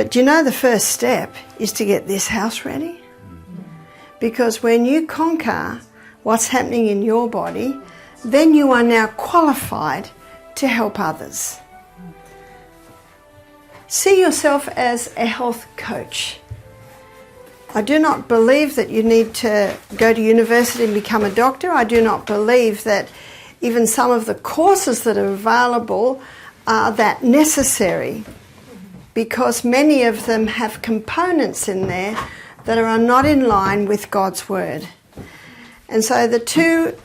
But you know the first step is to get this house ready? Because when you conquer what's happening in your body, then you are now qualified to help others. See yourself as a health coach. I do not believe that you need to go to university and become a doctor. I do not believe that even some of the courses that are available are that necessary, because many of them have components in there that are not in line with God's Word. And so the two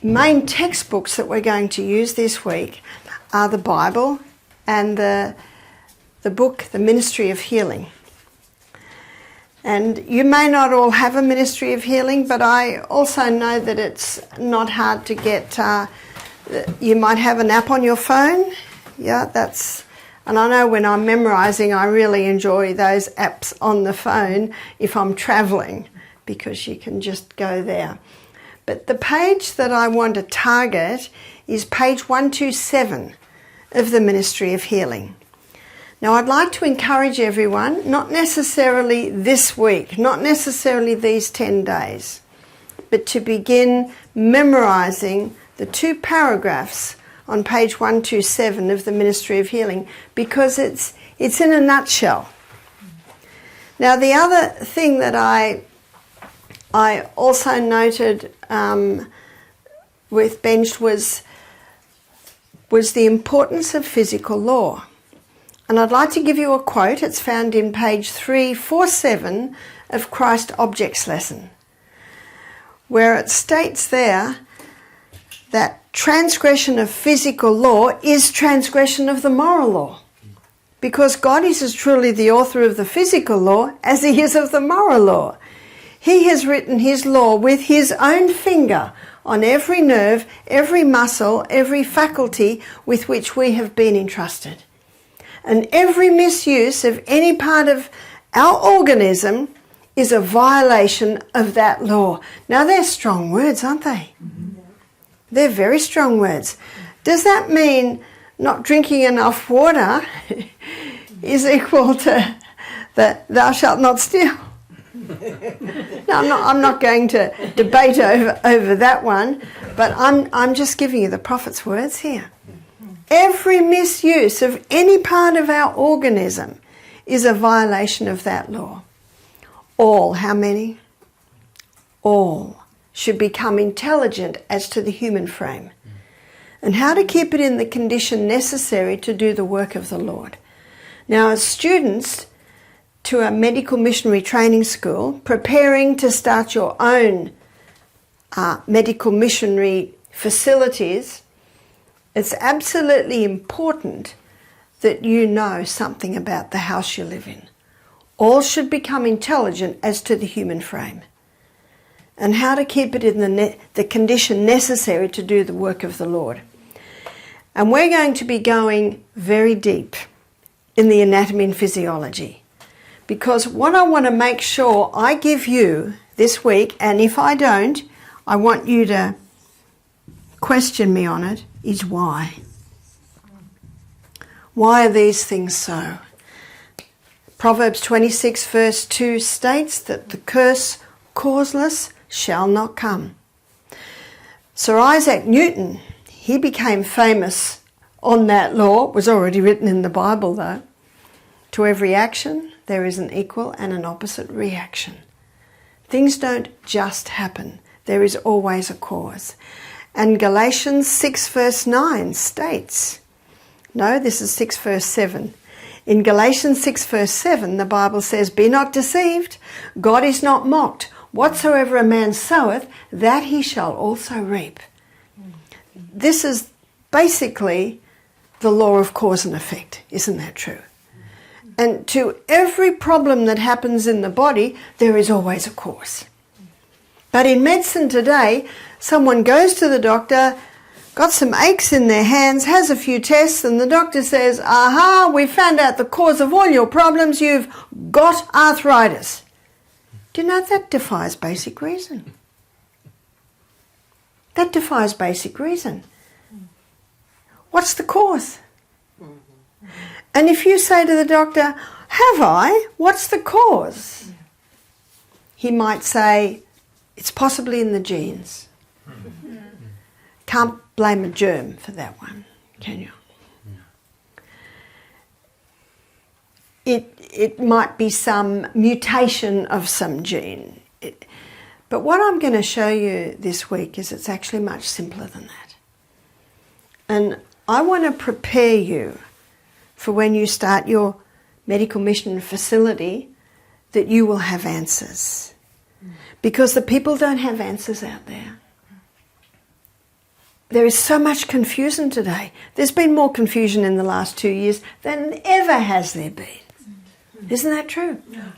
main textbooks that we're going to use this week are the Bible and the book, The Ministry of Healing. And you may not all have a ministry of healing, but I also know that it's not hard to get. You might have an app on your phone. Yeah, and I know when I'm memorising, I really enjoy those apps on the phone if I'm travelling, because you can just go there. But the page that I want to target is page 127 of the Ministry of Healing. Now, I'd like to encourage everyone, not necessarily this week, not necessarily these 10 days, but to begin memorising the two paragraphs on page 127 of the Ministry of Healing, because it's in a nutshell. Now, the other thing that I also noted with Benj was the importance of physical law. And I'd like to give you a quote. It's found in page 347 of Christ Objects Lesson, where it states there that transgression of physical law is transgression of the moral law, because God is as truly the author of the physical law as he is of the moral law. He has written his law with his own finger on every nerve, every muscle, every faculty with which we have been entrusted. And every misuse of any part of our organism is a violation of that law. Now, they're strong words, aren't they? Mm-hmm. They're very strong words. Does that mean not drinking enough water is equal to that thou shalt not steal? No, I'm not going to debate over that one, but I'm just giving you the prophet's words here. Every misuse of any part of our organism is a violation of that law. All, how many? All should become intelligent as to the human frame, and how to keep it in the condition necessary to do the work of the Lord. Now, as students to a medical missionary training school, preparing to start your own medical missionary facilities, it's absolutely important that you know something about the house you live in. All should become intelligent as to the human frame, and how to keep it in the condition necessary to do the work of the Lord. And we're going to be going very deep in the anatomy and physiology, because what I want to make sure I give you this week, and if I don't, I want you to question me on it, is why. Why are these things so? Proverbs 26 verse 2 states that the curse causeless shall not come. Sir Isaac Newton, he became famous on that law. It was already written in the Bible though. To every action there is an equal and an opposite reaction. Things don't just happen. There is always a cause. And Galatians 6 verse 9 states, no, this is 6 verse 7. In Galatians 6 verse 7, the Bible says, "Be not deceived, God is not mocked. Whatsoever a man soweth, that he shall also reap." This is basically the law of cause and effect, isn't that true? And to every problem that happens in the body, there is always a cause. But in medicine today, someone goes to the doctor, got some aches in their hands, has a few tests, and the doctor says, "Aha, we found out the cause of all your problems, you've got arthritis." Do you know that defies basic reason? That defies basic reason. What's the cause? And if you say to the doctor, have I? What's the cause? He might say, it's possibly in the genes. Can't blame a germ for that one, can you? It might be some mutation of some gene. But what I'm going to show you this week is it's actually much simpler than that. And I want to prepare you for when you start your medical mission facility that you will have answers. Because the people don't have answers out there. There is so much confusion today. There's been more confusion in the last 2 years than ever has there been. Isn't that true? Yeah.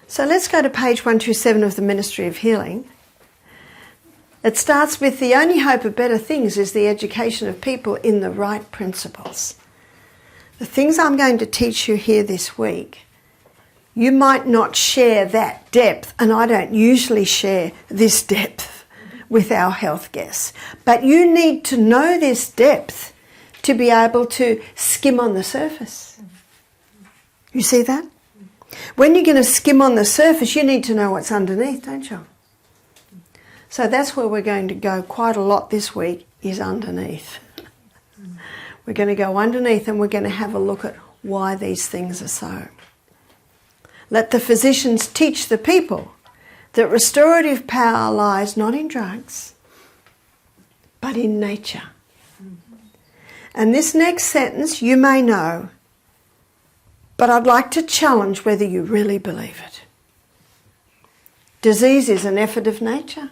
So let's go to page 127 of the Ministry of Healing. It starts with the only hope of better things is the education of people in the right principles. The things I'm going to teach you here this week, you might not share that depth, and I don't usually share this depth with our health guests. But you need to know this depth to be able to skim on the surface. You see that? When you're going to skim on the surface, you need to know what's underneath, don't you? So that's where we're going to go quite a lot this week, is underneath. We're going to go underneath and we're going to have a look at why these things are so. Let the physicians teach the people that restorative power lies not in drugs, but in nature. And this next sentence you may know, but I'd like to challenge whether you really believe it. Disease is an effort of nature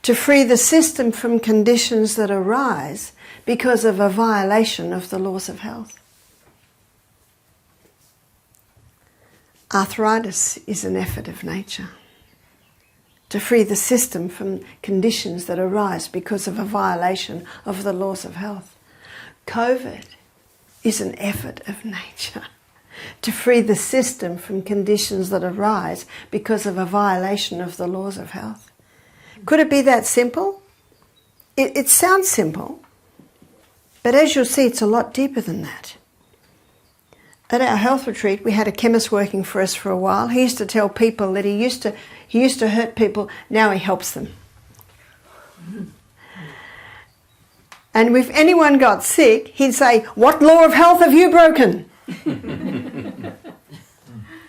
to free the system from conditions that arise because of a violation of the laws of health. Arthritis is an effort of nature to free the system from conditions that arise because of a violation of the laws of health. COVID is an effort of nature to free the system from conditions that arise because of a violation of the laws of health. Could it be that simple? It sounds simple, but as you'll see, it's a lot deeper than that. At our health retreat, we had a chemist working for us for a while. He used to tell people that he used to hurt people, now he helps them. And if anyone got sick, he'd say, "What law of health have you broken?"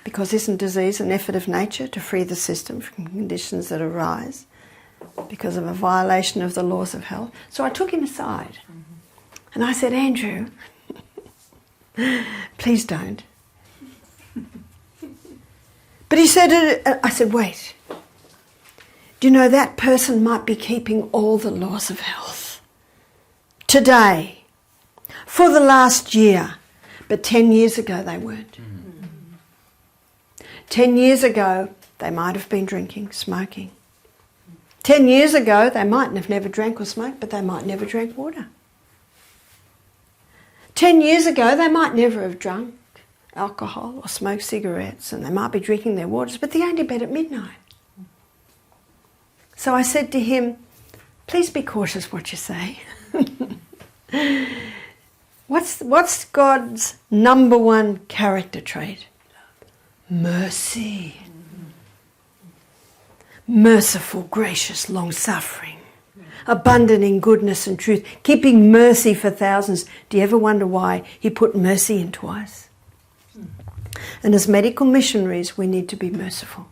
Because isn't disease an effort of nature to free the system from conditions that arise because of a violation of the laws of health? So I took him aside and I said, "Andrew, please don't." But he said, I said, "Wait, do you know that person might be keeping all the laws of health today, for the last year, but 10 years ago they weren't. 10 years ago they might have been drinking, smoking. 10 years ago they might have never drank or smoked, but they might never drank water. 10 years ago they might never have drunk alcohol or smoked cigarettes, and they might be drinking their waters, but they go to bed at midnight." So I said to him, "Please be cautious what you say." What's God's number one character trait? Mercy. Merciful, gracious, long-suffering, abundant in goodness and truth, keeping mercy for thousands. Do you ever wonder why he put mercy in twice? And as medical missionaries, we need to be merciful.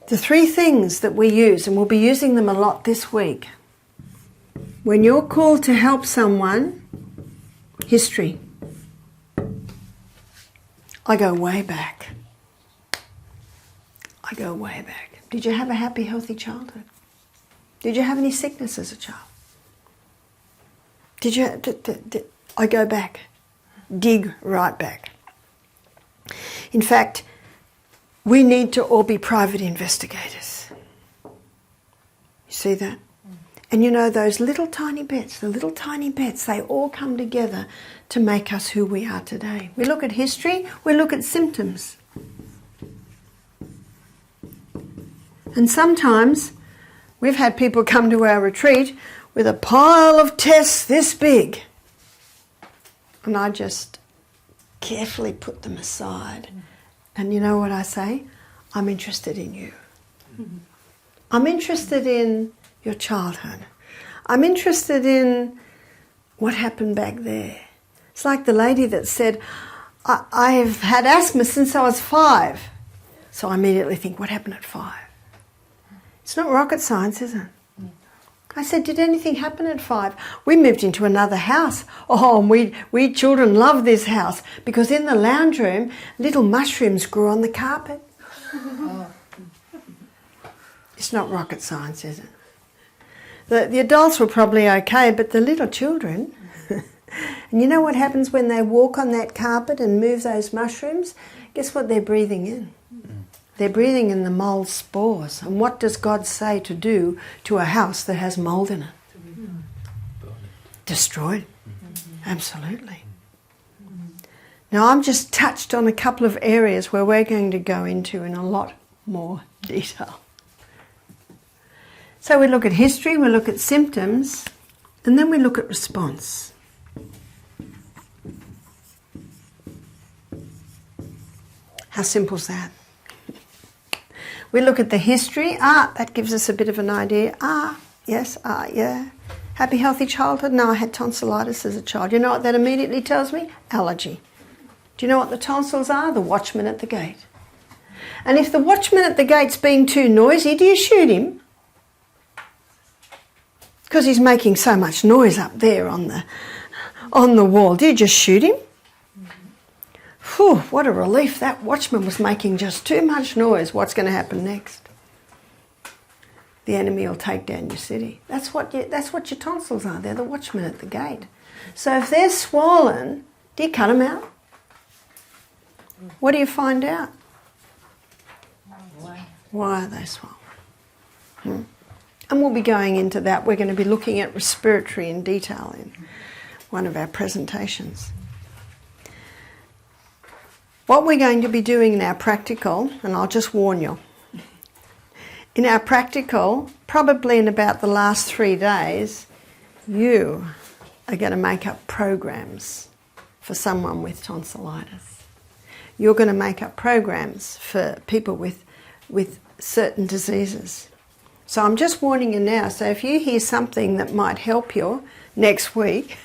The three things that we use, and we'll be using them a lot this week, when you're called to help someone, history. I go way back. I go way back. Did you have a happy, healthy childhood? Did you have any sickness as a child? Did you? I go back. Dig right back. In fact, we need to all be private investigators. You see that? And you know, those little tiny bits, they all come together to make us who we are today. We look at history, we look at symptoms. And sometimes we've had people come to our retreat with a pile of tests this big. And I just carefully put them aside. And you know what I say? I'm interested in you. I'm interested in your childhood. I'm interested in what happened back there. It's like the lady that said, I've had asthma since I was 5. So I immediately think, what happened at 5? It's not rocket science, is it? I said, did anything happen at 5? We moved into another house. Oh, and we children love this house because in the lounge room, little mushrooms grew on the carpet. It's not rocket science, is it? The adults were probably okay, but the little children... And you know what happens when they walk on that carpet and move those mushrooms? Guess what they're breathing in? They're breathing in the mold spores. And what does God say to do to a house that has mold in it? Destroyed. Absolutely. Now I'm just touched on a couple of areas where we're going to go into in a lot more detail. So we look at history, we look at symptoms, and then we look at response. How simple is that? We look at the history. That gives us a bit of an idea. Yes, yeah. Happy, healthy childhood? No, I had tonsillitis as a child. You know what that immediately tells me? Allergy. Do you know what the tonsils are? The watchman at the gate. And if the watchman at the gate's being too noisy, do you shoot him? Because he's making so much noise up there on the wall. Do you just shoot him? Whew, what a relief. That watchman was making just too much noise. What's going to happen next? The enemy will take down your city. That's what your tonsils are. They're the watchmen at the gate. So if they're swollen, do you cut them out? What do you find out? Why are they swollen? And we'll be going into that. We're going to be looking at respiratory in detail in one of our presentations. What we're going to be doing in our practical, and I'll just warn you, in our practical, probably in about the last 3 days, you are going to make up programs for someone with tonsillitis. You're going to make up programs for people with certain diseases. So I'm just warning you now, so if you hear something that might help you next week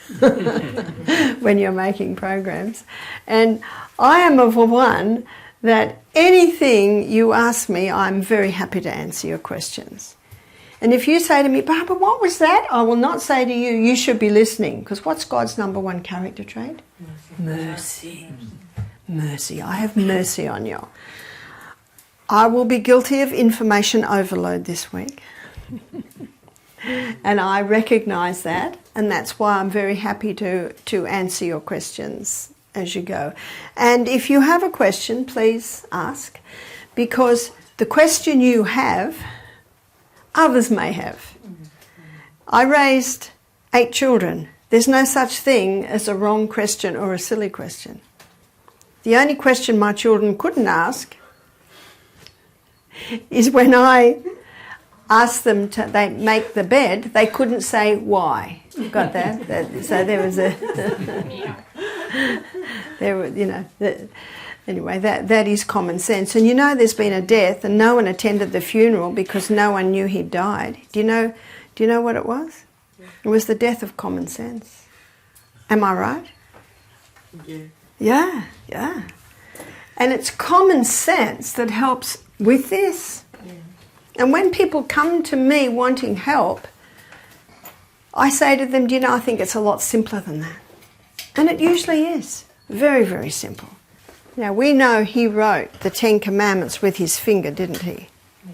when you're making programs, and I am of one that anything you ask me, I'm very happy to answer your questions. And if you say to me, Barbara, what was that? I will not say to you, you should be listening, because what's God's number 1 character trait? Mercy. Mercy. I have mercy on you. I will be guilty of information overload this week. And I recognise that, and that's why I'm very happy to answer your questions as you go. And if you have a question, please ask, because the question you have, others may have. I raised 8 children. There's no such thing as a wrong question or a silly question. The only question my children couldn't ask is when I asked them to they make the bed, they couldn't say why. Got that? So there was a there were, you know, anyway, that is common sense. And you know, there's been a death and no one attended the funeral because no one knew he'd died. Do you know what it was? It was the death of common sense. Am I right? Yeah. And it's common sense that helps with this. And when people come to me wanting help, I say to them, do you know, I think it's a lot simpler than that. And it usually is. Very, very simple. Now, we know he wrote the 10 Commandments with his finger, didn't he? Yeah.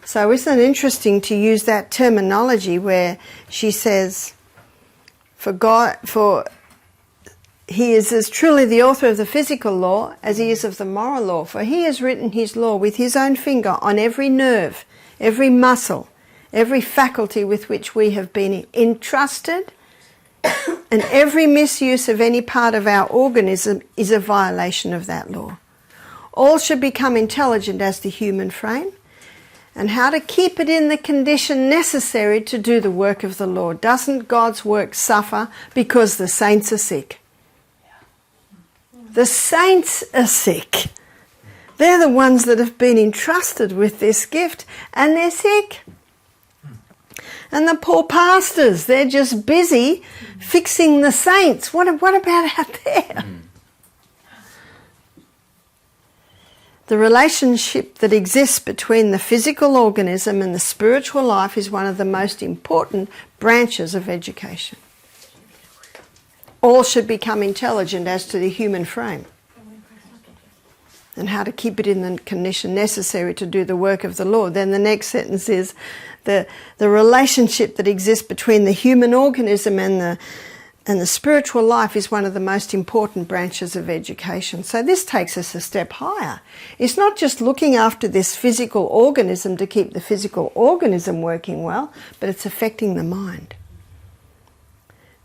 So isn't it interesting to use that terminology where she says, for he is as truly the author of the physical law as he is of the moral law. For he has written his law with his own finger on every nerve, every muscle, every faculty with which we have been entrusted, and every misuse of any part of our organism is a violation of that law. All should become intelligent as the human frame, and how to keep it in the condition necessary to do the work of the Lord. Doesn't God's work suffer because the saints are sick? The saints are sick. They're the ones that have been entrusted with this gift, and they're sick. And the poor pastors, they're just busy fixing the saints. What about out there? The relationship that exists between the physical organism and the spiritual life is one of the most important branches of education. All should become intelligent as to the human frame and how to keep it in the condition necessary to do the work of the Lord. Then the next sentence is the relationship that exists between the human organism and the spiritual life is one of the most important branches of education. So this takes us a step higher. It's not just looking after this physical organism to keep the physical organism working well, but it's affecting the mind.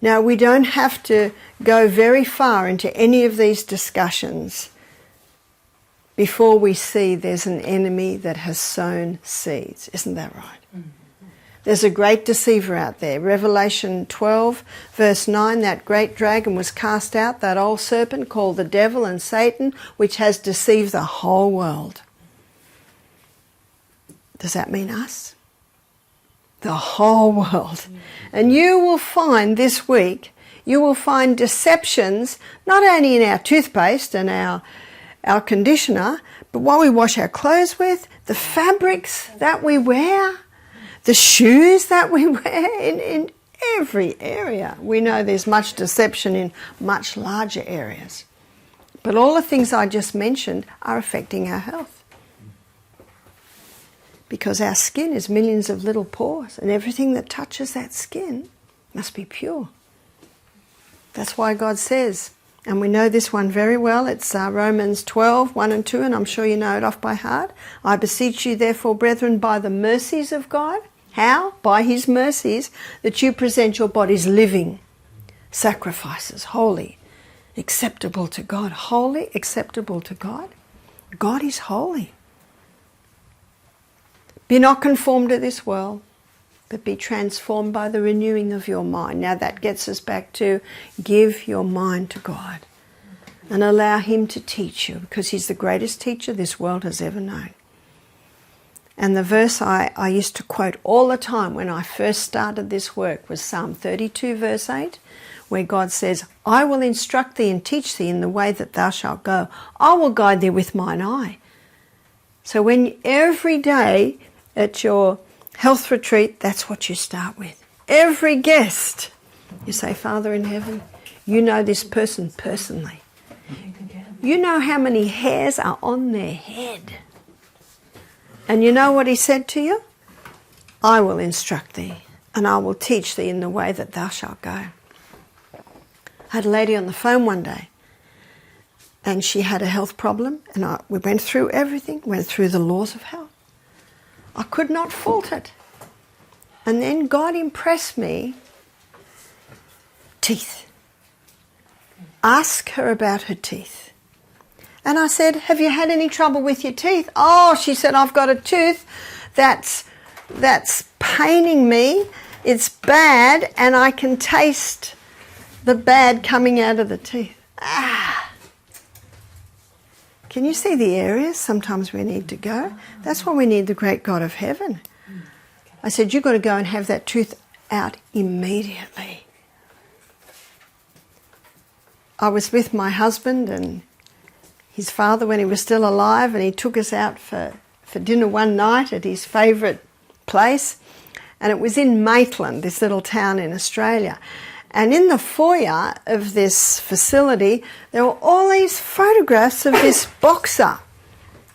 Now, we don't have to go very far into any of these discussions before we see there's an enemy that has sown seeds. Isn't that right? Mm-hmm. There's a great deceiver out there. Revelation 12, verse 9, that great dragon was cast out, that old serpent called the devil and Satan, which has deceived the whole world. Does that mean us? The whole world. And you will find this week, you will find deceptions, not only in our toothpaste and our conditioner, but what we wash our clothes with, the fabrics that we wear, the shoes that we wear, in every area. We know there's much deception in much larger areas. But all the things I just mentioned are affecting our health. Because our skin is millions of little pores, and everything that touches that skin must be pure. That's why God says, and we know this one very well, it's Romans 12, 1 and 2, and I'm sure you know it off by heart. I beseech you therefore, brethren, by the mercies of God. How? By his mercies, that you present your bodies living sacrifices, holy, acceptable to God. Holy, acceptable to God. God is holy. Be not conformed to this world, but be transformed by the renewing of your mind. Now that gets us back to give your mind to God and allow him to teach you, because he's the greatest teacher this world has ever known. And the verse I used to quote all the time when I first started this work was Psalm 32 verse 8, where God says, I will instruct thee and teach thee in the way that thou shalt go. I will guide thee with mine eye. So when every day at your health retreat, that's what you start with. Every guest, you say, Father in heaven, you know this person personally. You know how many hairs are on their head. And you know what he said to you? I will instruct thee, and I will teach thee in the way that thou shalt go. I had a lady on the phone one day, and she had a health problem, and we went through everything, went through the laws of health. I could not fault it. And then God impressed me, teeth. Ask her about her teeth. And I said, have you had any trouble with your teeth? Oh, she said, I've got a tooth that's paining me. It's bad, and I can taste the bad coming out of the teeth. Can you see the areas sometimes we need to go? That's why we need the great God of heaven. I said, you've got to go and have that tooth out immediately. I was with my husband and his father when he was still alive, and he took us out for dinner one night at his favourite place, and it was in Maitland, this little town in Australia. And in the foyer of this facility, there were all these photographs of this boxer.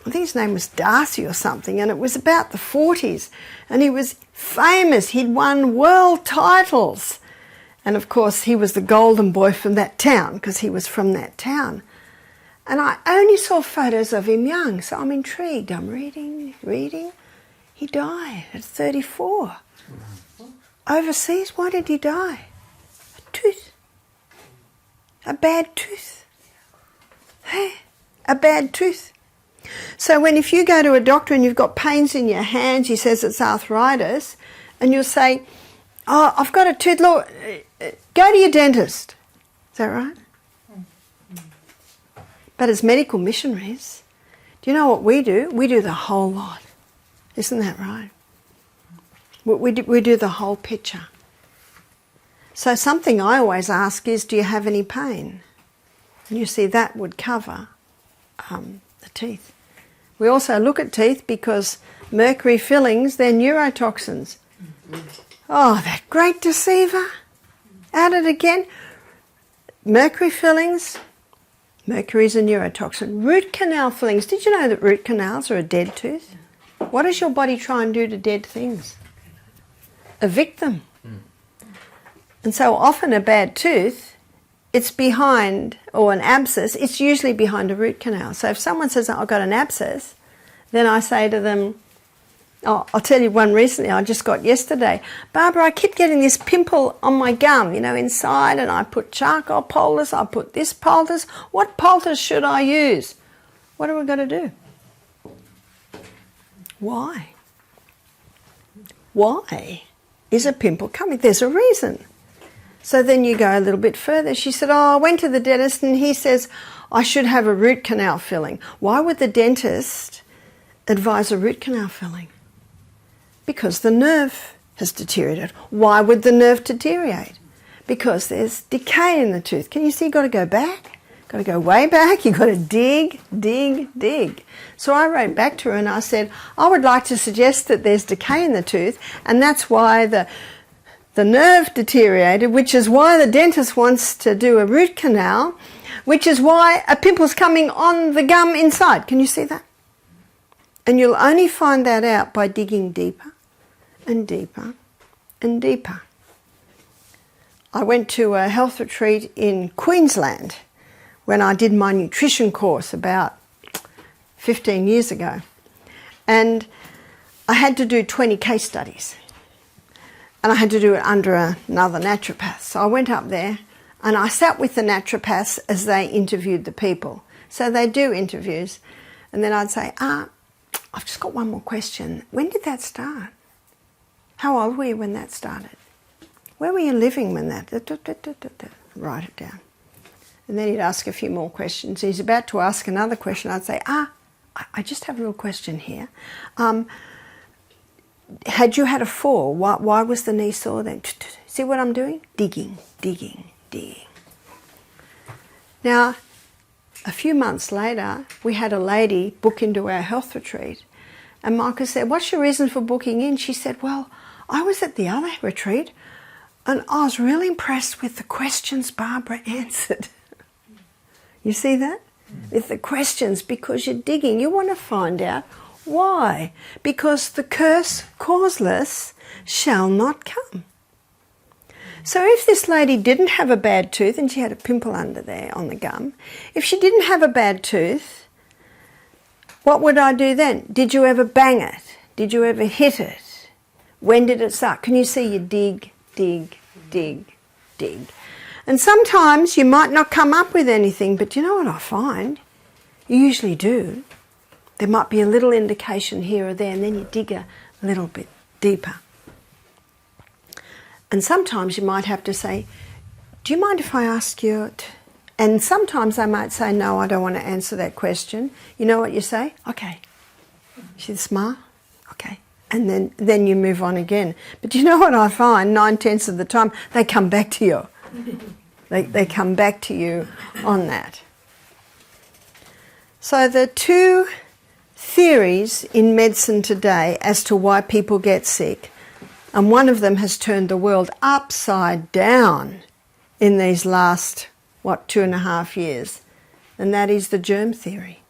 I think his name was Darcy or something, and it was about the 40s. And he was famous. He'd won world titles. And of course, he was the golden boy from that town, because he was from that town. And I only saw photos of him young, so I'm intrigued. I'm reading. He died at 34. Overseas, why did he die? A tooth. A bad tooth. Hey, a bad tooth. So if you go to a doctor and you've got pains in your hands, he says it's arthritis, and you'll say, oh, I've got a tooth, look, go to your dentist. Is that right? But as medical missionaries, do you know what we do? We do the whole lot. Isn't that right? We do the whole picture. So something I always ask is, do you have any pain? And you see, that would cover the teeth. We also look at teeth because mercury fillings, they're neurotoxins. Oh, that great deceiver. At it again. Mercury fillings, mercury's a neurotoxin. Root canal fillings. Did you know that root canals are a dead tooth? What does your body try and do to dead things? Evict them. And so often a bad tooth, it's behind, or an abscess, it's usually behind a root canal. So if someone says, I've got an abscess, then I say to them, oh, I'll tell you one recently I just got yesterday. Barbara, I keep getting this pimple on my gum, inside, and I put charcoal poultice, I put this poultice. What poultice should I use? What are we going to do? Why? Why is a pimple coming? There's a reason. So then you go a little bit further. She said, I went to the dentist and he says I should have a root canal filling. Why would the dentist advise a root canal filling? Because the nerve has deteriorated. Why would the nerve deteriorate? Because there's decay in the tooth. Can you see you've got to go back? Got to go way back. You've got to dig, dig, dig. So I wrote back to her and I said, I would like to suggest that there's decay in the tooth, and that's why the nerve deteriorated, which is why the dentist wants to do a root canal, which is why a pimple's coming on the gum inside. Can you see that? And you'll only find that out by digging deeper and deeper and deeper. I went to a health retreat in Queensland when I did my nutrition course about 15 years ago. And I had to do 20 case studies. And I had to do it under another naturopath. So I went up there and I sat with the naturopaths as they interviewed the people. So they do interviews. And then I'd say, I've just got one more question. When did that start? How old were you when that started? Where were you living when that... Write it down. And then he'd ask a few more questions. He's about to ask another question. I'd say, I just have a little question here. Had you had a fall? Why was the knee sore then? See what I'm doing? Digging, digging, digging. Now, a few months later, we had a lady book into our health retreat. And Michael said, what's your reason for booking in? She said, well, I was at the other retreat and I was really impressed with the questions Barbara answered. You see that? With the questions, because you're digging. You want to find out why. Because the curse causeless shall not come. So if this lady didn't have a bad tooth and she had a pimple under there on the gum, if she didn't have a bad tooth, what would I do then? Did you ever bang it? Did you ever hit it? When did it start? Can you see you dig, dig, dig, dig? And sometimes you might not come up with anything, but you know what I find? You usually do. There might be a little indication here or there, and then you dig a little bit deeper. And sometimes you might have to say, do you mind if I ask you it? And sometimes they might say, no, I don't want to answer that question. You know what you say? Okay. She'd smile. Okay. And then you move on again. But you know what I find? 9/10 of the time, they come back to you. They come back to you on that. So the two theories in medicine today as to why people get sick, and one of them has turned the world upside down in these last, 2.5 years, and that is the germ theory.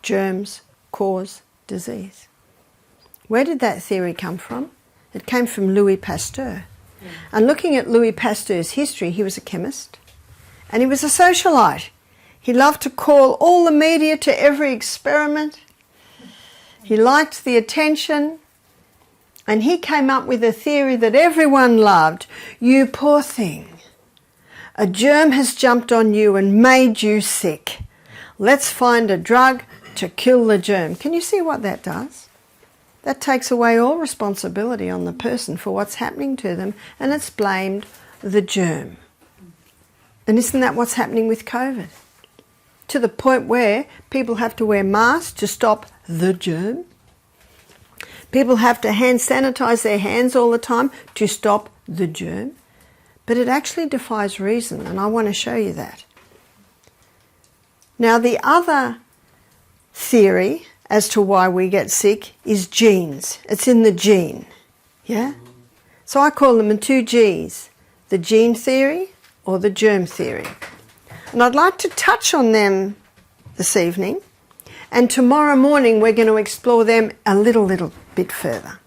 Germs cause disease. Where did that theory come from? It came from Louis Pasteur. And looking at Louis Pasteur's history, he was a chemist and he was a socialite. He loved to call all the media to every experiment. He liked the attention, and he came up with a theory that everyone loved. You poor thing. A germ has jumped on you and made you sick. Let's find a drug to kill the germ. Can you see what that does? That takes away all responsibility on the person for what's happening to them, and it's blamed the germ. And isn't that what's happening with COVID? to the point where people have to wear masks to stop the germ. People have to hand sanitize their hands all the time to stop the germ. But it actually defies reason, and I want to show you that. Now, the other theory as to why we get sick is genes. It's in the gene, yeah? So I call them the two Gs, the gene theory or the germ theory. And I'd like to touch on them this evening, and tomorrow morning we're going to explore them a little bit further.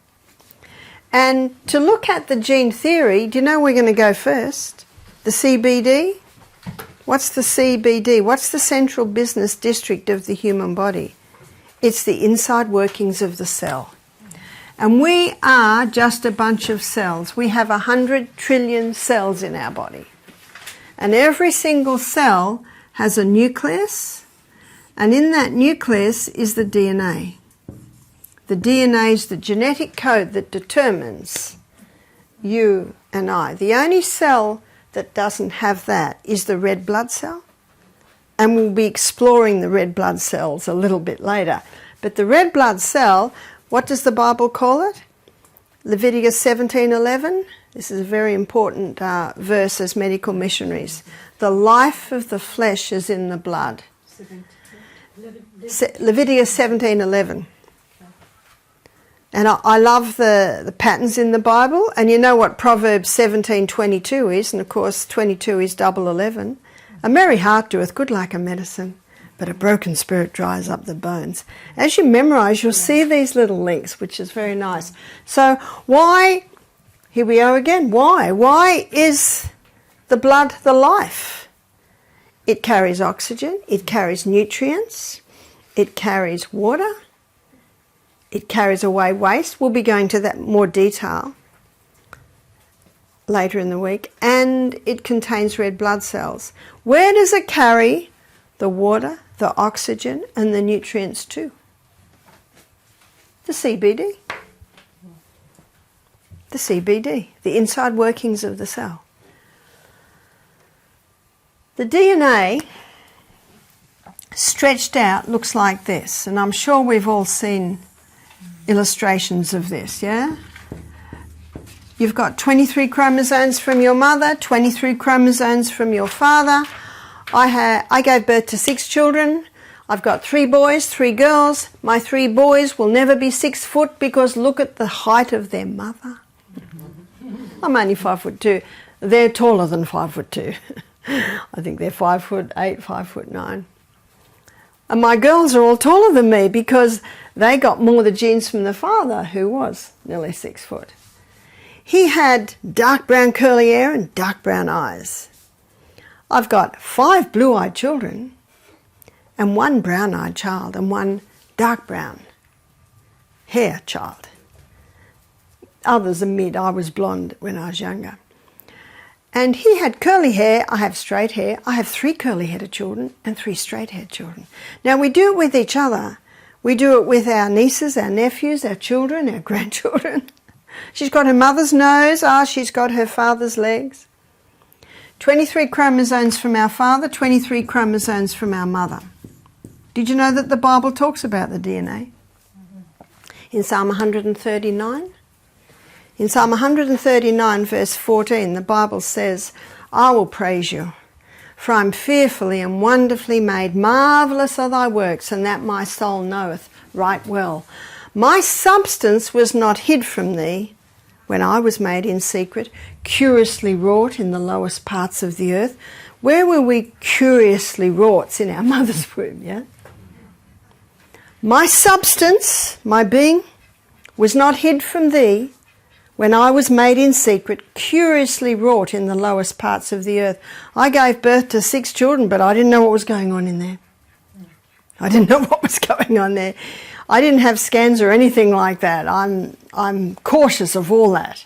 And to look at the gene theory, do you know we're going to go first? The CBD? What's the CBD? What's the central business district of the human body? It's the inside workings of the cell. And we are just a bunch of cells. We have 100 trillion cells in our body. And every single cell has a nucleus, and in that nucleus is the DNA. The DNA is the genetic code that determines you and I. The only cell that doesn't have that is the red blood cell. And we'll be exploring the red blood cells a little bit later. But the red blood cell, what does the Bible call it? Leviticus 17:11. This is a very important verse as medical missionaries. The life of the flesh is in the blood. Leviticus 17:11. And I love the patterns in the Bible. And you know what Proverbs 17:22 is. And of course 22 is double 11. A merry heart doeth good like a medicine, but a broken spirit dries up the bones. As you memorize, you'll see these little links, which is very nice. So why, here we are again, why? Why is the blood the life? It carries oxygen, it carries nutrients, it carries water, it carries away waste. We'll be going to that more detail later in the week. And it contains red blood cells. Where does it carry the water, the oxygen and the nutrients to? The CBD. The CBD, the inside workings of the cell. The DNA stretched out looks like this, and I'm sure we've all seen illustrations of this, yeah? You've got 23 chromosomes from your mother, 23 chromosomes from your father. I gave birth to 6 children. I've got 3 boys, 3 girls. My 3 boys will never be 6 foot because look at the height of their mother. I'm only 5'2". They're taller than 5'2". I think they're 5'8", 5'9". And my girls are all taller than me because they got more of the genes from the father, who was nearly 6 foot. He had dark brown curly hair and dark brown eyes. I've got 5 blue-eyed children and 1 brown-eyed child and 1 dark brown hair child. Others are mid. I was blonde when I was younger. And he had curly hair, I have straight hair. I have 3 curly-headed children and 3 straight-haired children. Now, we do it with each other. We do it with our nieces, our nephews, our children, our grandchildren. She's got her mother's nose. She's got her father's legs. 23 chromosomes from our father, 23 chromosomes from our mother. Did you know that the Bible talks about the DNA? In Psalm 139? In Psalm 139, verse 14, the Bible says, I will praise you, for I am fearfully and wonderfully made. Marvellous are thy works, and that my soul knoweth right well. My substance was not hid from thee when I was made in secret, curiously wrought in the lowest parts of the earth. Where were we curiously wrought? It's in our mother's womb, yeah? My substance, my being, was not hid from thee when I was made in secret, curiously wrought in the lowest parts of the earth. I gave birth to 6 children, but I didn't know what was going on in there. I didn't know what was going on there. I didn't have scans or anything like that. I'm cautious of all that.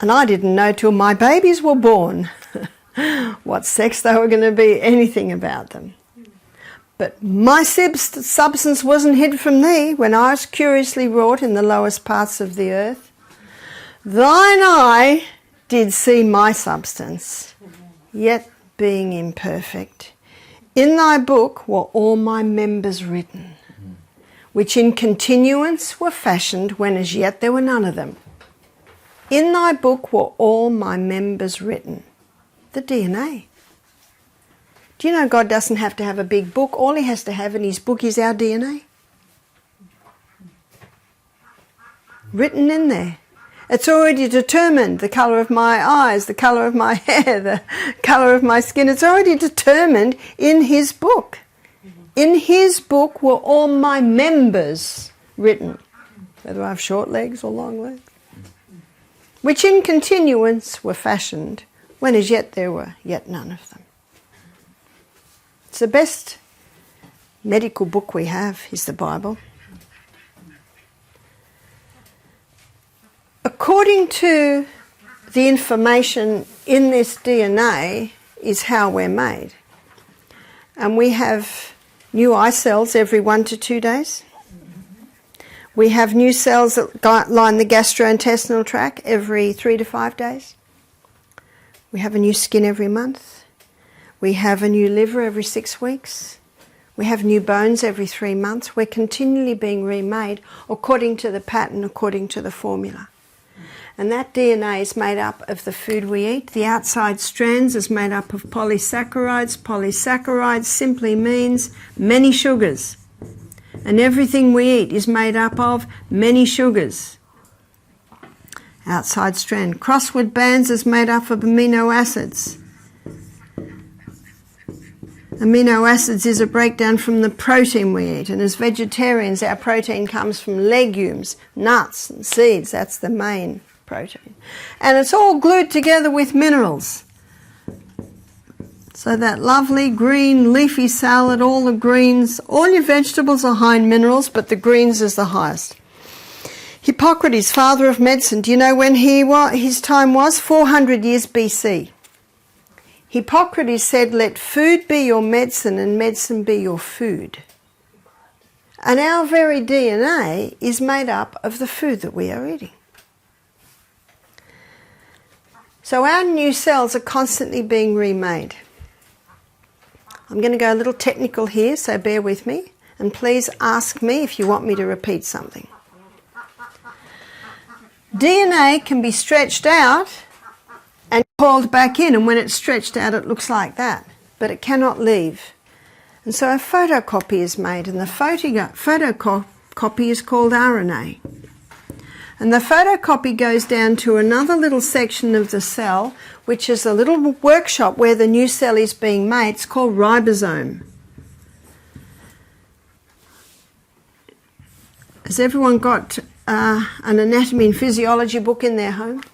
And I didn't know till my babies were born what sex they were going to be, anything about them. But my substance wasn't hid from thee when I was curiously wrought in the lowest parts of the earth. Thine eye did see my substance, yet being imperfect. In thy book were all my members written, which in continuance were fashioned when as yet there were none of them. In thy book were all my members written. The DNA. Do you know God doesn't have to have a big book? All he has to have in his book is our DNA. Written in there. It's already determined, the colour of my eyes, the colour of my hair, the colour of my skin. It's already determined in his book. In his book were all my members written, whether I have short legs or long legs, which in continuance were fashioned, when as yet there were yet none of them. It's the best medical book we have, is the Bible. According to the information in this DNA is how we're made. And we have new eye cells every 1 to 2 days. We have new cells that line the gastrointestinal tract every 3 to 5 days. We have a new skin every month. We have a new liver every 6 weeks. We have new bones every 3 months. We're continually being remade according to the pattern, according to the formula. And that DNA is made up of the food we eat. The outside strands is made up of polysaccharides. Polysaccharides simply means many sugars. And everything we eat is made up of many sugars. Outside strand. Crossword bands is made up of amino acids. Amino acids is a breakdown from the protein we eat. And as vegetarians, our protein comes from legumes, nuts and seeds. That's the main protein. And it's all glued together with minerals. So that lovely green leafy salad, all the greens, all your vegetables are high in minerals, but the greens is the highest. Hippocrates, father of medicine, do you know when his time was? 400 years BC. Hippocrates said, let food be your medicine and medicine be your food. And our very DNA is made up of the food that we are eating. So our new cells are constantly being remade. I'm going to go a little technical here, so bear with me. And please ask me if you want me to repeat something. DNA can be stretched out and called back in, and when it's stretched out it looks like that, but it cannot leave. And so a photocopy is made, and the photocopy is called RNA. And the photocopy goes down to another little section of the cell, which is a little workshop where the new cell is being made. It's called ribosome. Has everyone got an anatomy and physiology book in their home?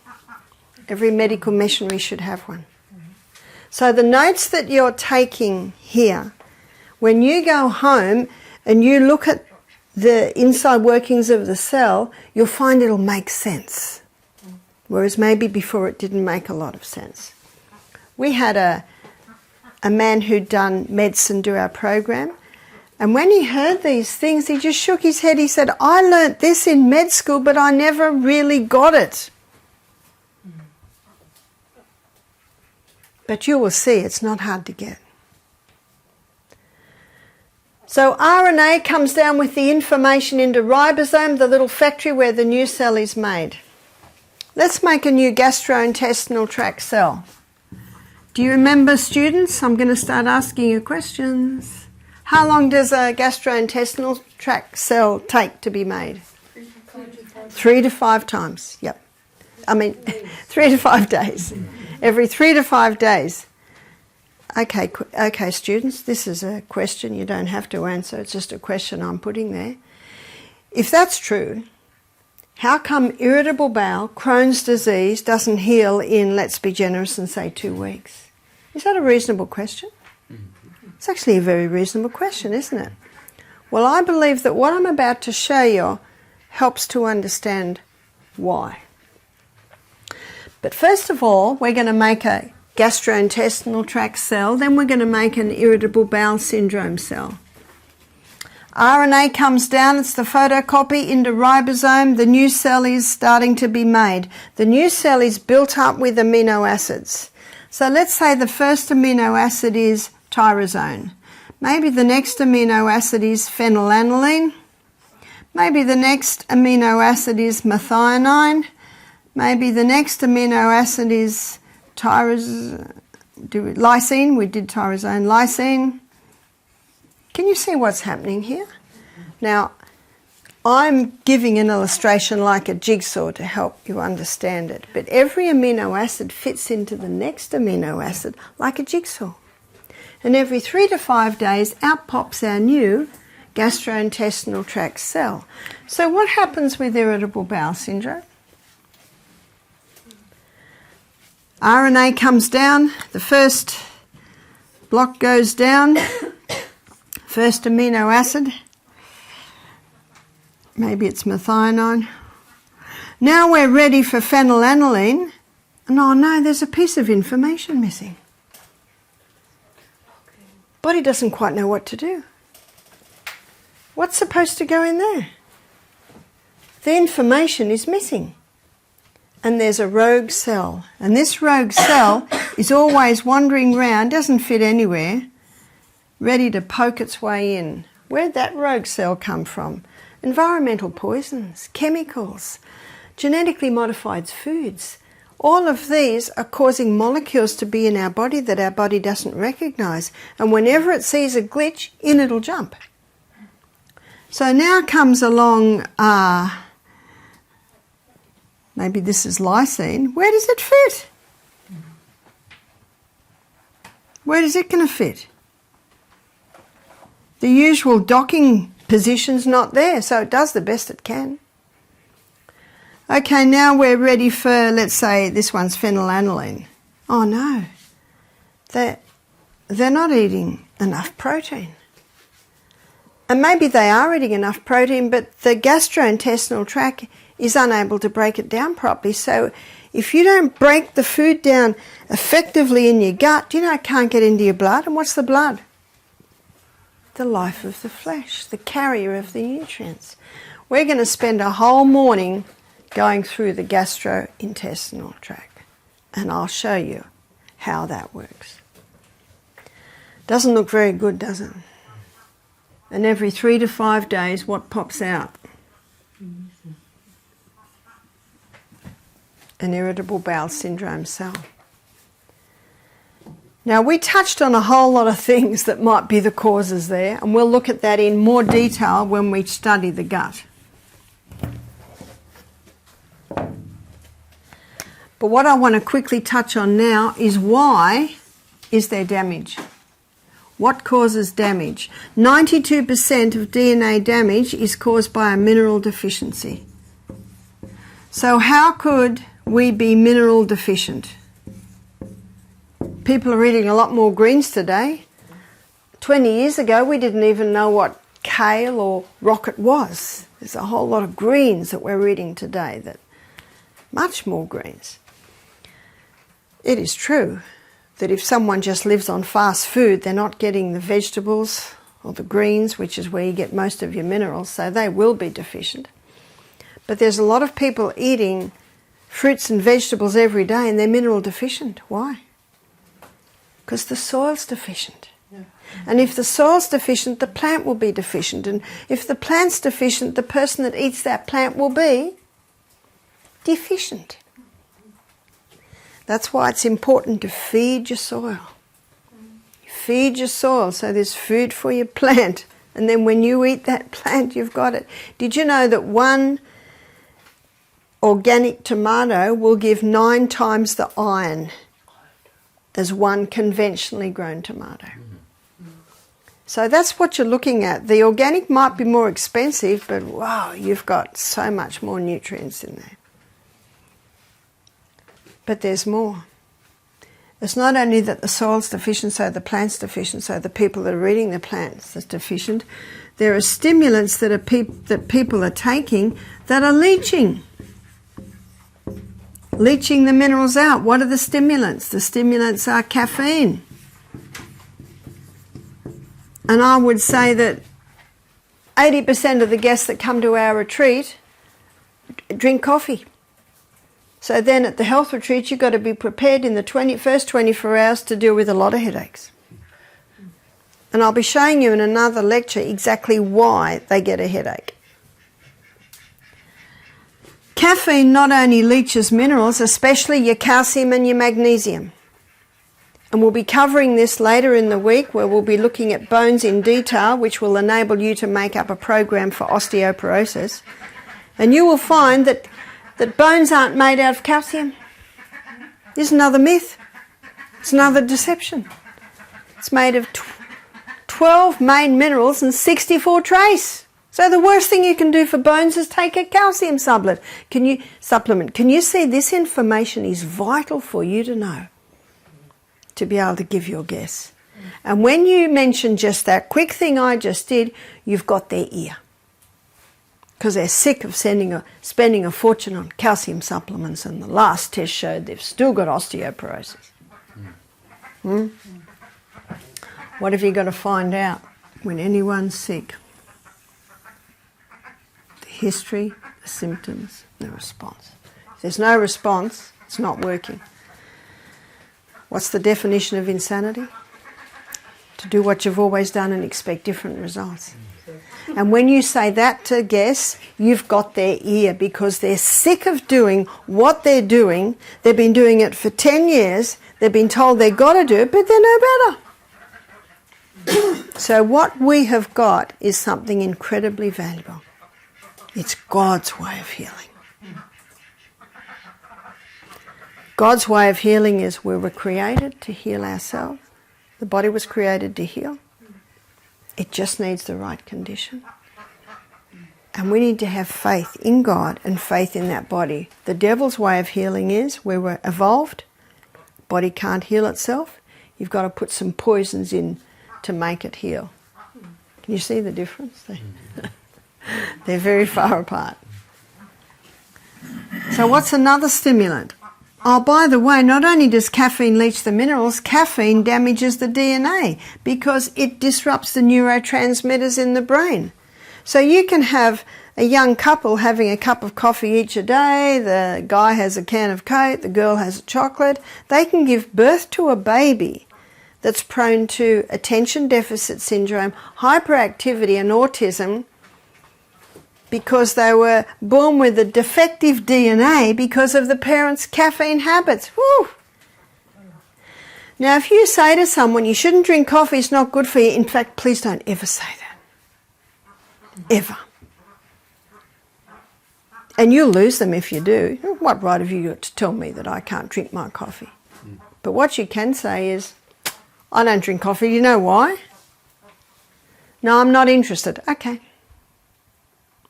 Every medical missionary should have one. So the notes that you're taking here, when you go home and you look at the inside workings of the cell, you'll find it'll make sense. Whereas maybe before it didn't make a lot of sense. We had a man who'd done medicine do our program, and when he heard these things, he just shook his head. He said, I learnt this in med school, but I never really got it. But you will see it's not hard to get. So RNA comes down with the information into ribosome, the little factory where the new cell is made. Let's make a new gastrointestinal tract cell. Do you remember, students? I'm going to start asking you questions. How long does a gastrointestinal tract cell take to be made? 3 to 5 times. Yep. 3 to 5 days. Every 3 to 5 days. Okay, students, this is a question you don't have to answer. It's just a question I'm putting there. If that's true, how come irritable bowel, Crohn's disease, doesn't heal in, let's be generous and say, 2 weeks? Is that a reasonable question? It's actually a very reasonable question, isn't it? Well, I believe that what I'm about to show you helps to understand why. But first of all, we're going to make a gastrointestinal tract cell, then we're going to make an irritable bowel syndrome cell. RNA comes down, it's the photocopy into ribosome, the new cell is starting to be made. The new cell is built up with amino acids. So let's say the first amino acid is tyrosine. Maybe the next amino acid is phenylalanine. Maybe the next amino acid is methionine. Maybe the next amino acid is lysine. We did tyrosine, lysine. Can you see what's happening here? Now, I'm giving an illustration like a jigsaw to help you understand it. But every amino acid fits into the next amino acid like a jigsaw. And every 3 to 5 days, out pops our new gastrointestinal tract cell. So what happens with irritable bowel syndrome? RNA comes down, the first block goes down, first amino acid, maybe it's methionine. Now we're ready for phenylalanine, and oh no, there's a piece of information missing. Body doesn't quite know what to do. What's supposed to go in there? The information is missing. And there's a rogue cell. And this rogue cell is always wandering around, doesn't fit anywhere, ready to poke its way in. Where'd that rogue cell come from? Environmental poisons, chemicals, genetically modified foods. All of these are causing molecules to be in our body that our body doesn't recognise. And whenever it sees a glitch, in it'll jump. So now comes along, maybe this is lysine. Where does it fit? Where is it going to fit? The usual docking position's not there, so it does the best it can. Okay, now we're ready for, let's say, this one's phenylalanine. Oh no, they're not eating enough protein. And maybe they are eating enough protein, but the gastrointestinal tract is unable to break it down properly. So if you don't break the food down effectively in your gut, you know, it can't get into your blood. And what's the blood? The life of the flesh, the carrier of the nutrients. We're going to spend a whole morning going through the gastrointestinal tract, and I'll show you how that works. Doesn't look very good, does it? And every 3 to 5 days, what pops out? An irritable bowel syndrome cell. Now, we touched on a whole lot of things that might be the causes there, and we'll look at that in more detail when we study the gut. But what I want to quickly touch on now is why is there damage? What causes damage? 92% of DNA damage is caused by a mineral deficiency. So how could we be mineral deficient? People are eating a lot more greens today. 20 years ago, we didn't even know what kale or rocket was. There's a whole lot of greens that we're eating today, that much more greens. It is true that if someone just lives on fast food, they're not getting the vegetables or the greens, which is where you get most of your minerals, so they will be deficient. But there's a lot of people eating fruits and vegetables every day and they're mineral deficient. Why? Because the soil's deficient. Yeah. And if the soil's deficient, the plant will be deficient. And if the plant's deficient, the person that eats that plant will be deficient. That's why it's important to feed your soil. Feed your soil so there's food for your plant. And then when you eat that plant, you've got it. Did you know that one organic tomato will give 9 times the iron as one conventionally grown tomato? So that's what you're looking at. The organic might be more expensive, but wow, you've got so much more nutrients in there. But there's more. It's not only that the soil's deficient, so the plant's deficient, so the people that are eating the plants are deficient. There are stimulants that people are taking that are leaching the minerals out. What are the stimulants? The stimulants are caffeine. And I would say that 80% of the guests that come to our retreat drink coffee. So then at the health retreat, you've got to be prepared in the first 24 hours to deal with a lot of headaches. And I'll be showing you in another lecture exactly why they get a headache. Caffeine not only leaches minerals, especially your calcium and your magnesium. And we'll be covering this later in the week, where we'll be looking at bones in detail, which will enable you to make up a program for osteoporosis. And you will find that bones aren't made out of calcium. This is another myth. It's another deception. It's made of 12 main minerals and 64 trace. So the worst thing you can do for bones is take a calcium supplement. Can you see this information is vital for you to know, to be able to give your guess. And when you mention just that quick thing I just did, you've got their ear. Because they're sick of spending a fortune on calcium supplements, and the last test showed they've still got osteoporosis. What have you got to find out when anyone's sick? The history, the symptoms, the response. If there's no response, it's not working. What's the definition of insanity? To do what you've always done and expect different results. And when you say that to guests, you've got their ear, because they're sick of doing what they're doing. They've been doing it for 10 years. They've been told they've got to do it, but they're no better. So what we have got is something incredibly valuable. It's God's way of healing. God's way of healing is we were created to heal ourselves. The body was created to heal. It just needs the right condition. And we need to have faith in God and faith in that body. The devil's way of healing is we were evolved. Body can't heal itself. You've got to put some poisons in to make it heal. Can you see the difference? They're very far apart. So what's another stimulant? Oh, by the way, not only does caffeine leach the minerals, caffeine damages the DNA because it disrupts the neurotransmitters in the brain. So you can have a young couple having a cup of coffee each a day, the guy has a can of Coke, the girl has a chocolate. They can give birth to a baby that's prone to attention deficit syndrome, hyperactivity and autism, because they were born with a defective DNA because of the parents' caffeine habits. Woo! Now, if you say to someone, you shouldn't drink coffee, it's not good for you, in fact, please don't ever say that. Ever. And you'll lose them if you do. What right have you got to tell me that I can't drink my coffee? But what you can say is, I don't drink coffee. You know why? No, I'm not interested. Okay.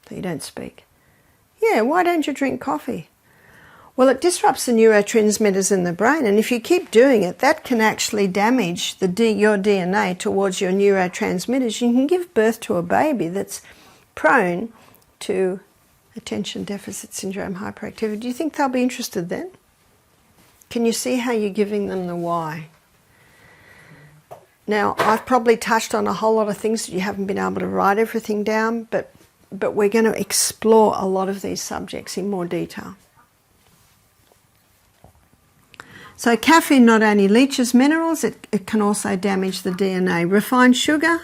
So you don't speak. Yeah, why don't you drink coffee? Well, it disrupts the neurotransmitters in the brain, and if you keep doing it, that can actually damage your DNA towards your neurotransmitters. You can give birth to a baby that's prone to attention deficit syndrome, hyperactivity. Do you think they'll be interested then? Can you see how you're giving them the why? Now, I've probably touched on a whole lot of things that you haven't been able to write everything down, but we're going to explore a lot of these subjects in more detail. So caffeine not only leaches minerals, it can also damage the DNA. Refined sugar,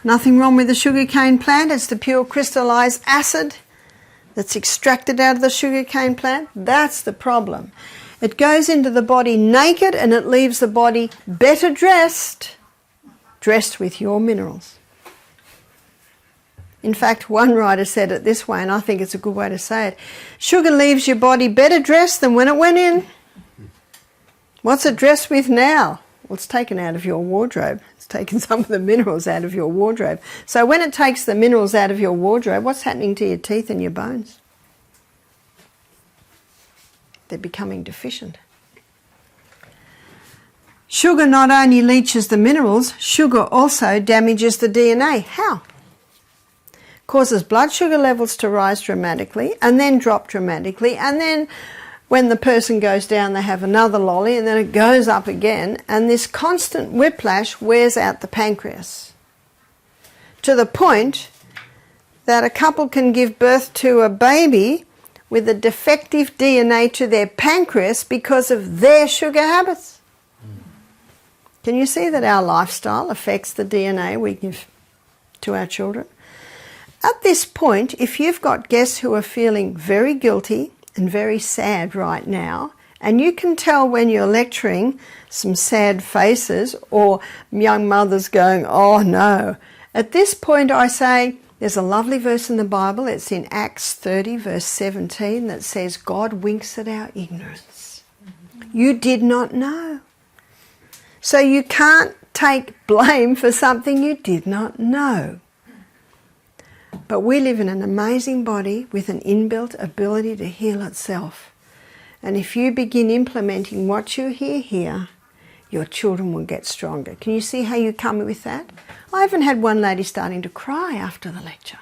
nothing wrong with the sugarcane plant. It's the pure crystallized acid that's extracted out of the sugarcane plant. That's the problem. It goes into the body naked and it leaves the body better dressed with your minerals. In fact, one writer said it this way, and I think it's a good way to say it. Sugar leaves your body better dressed than when it went in. What's it dressed with now? Well, it's taken out of your wardrobe. It's taken some of the minerals out of your wardrobe. So when it takes the minerals out of your wardrobe, what's happening to your teeth and your bones? They're becoming deficient. Sugar not only leaches the minerals, sugar also damages the DNA. How? Causes blood sugar levels to rise dramatically and then drop dramatically, and then when the person goes down they have another lolly and then it goes up again, and this constant whiplash wears out the pancreas to the point that a couple can give birth to a baby with a defective DNA to their pancreas because of their sugar habits. Can you see that our lifestyle affects the DNA we give to our children? At this point, if you've got guests who are feeling very guilty and very sad right now, and you can tell when you're lecturing some sad faces or young mothers going, oh no. At this point I say, there's a lovely verse in the Bible, it's in Acts 30 verse 17 that says, God winks at our ignorance. You did not know. So you can't take blame for something you did not know. But we live in an amazing body with an inbuilt ability to heal itself. And if you begin implementing what you hear here, your children will get stronger. Can you see how you come with that? I even had one lady starting to cry after the lecture.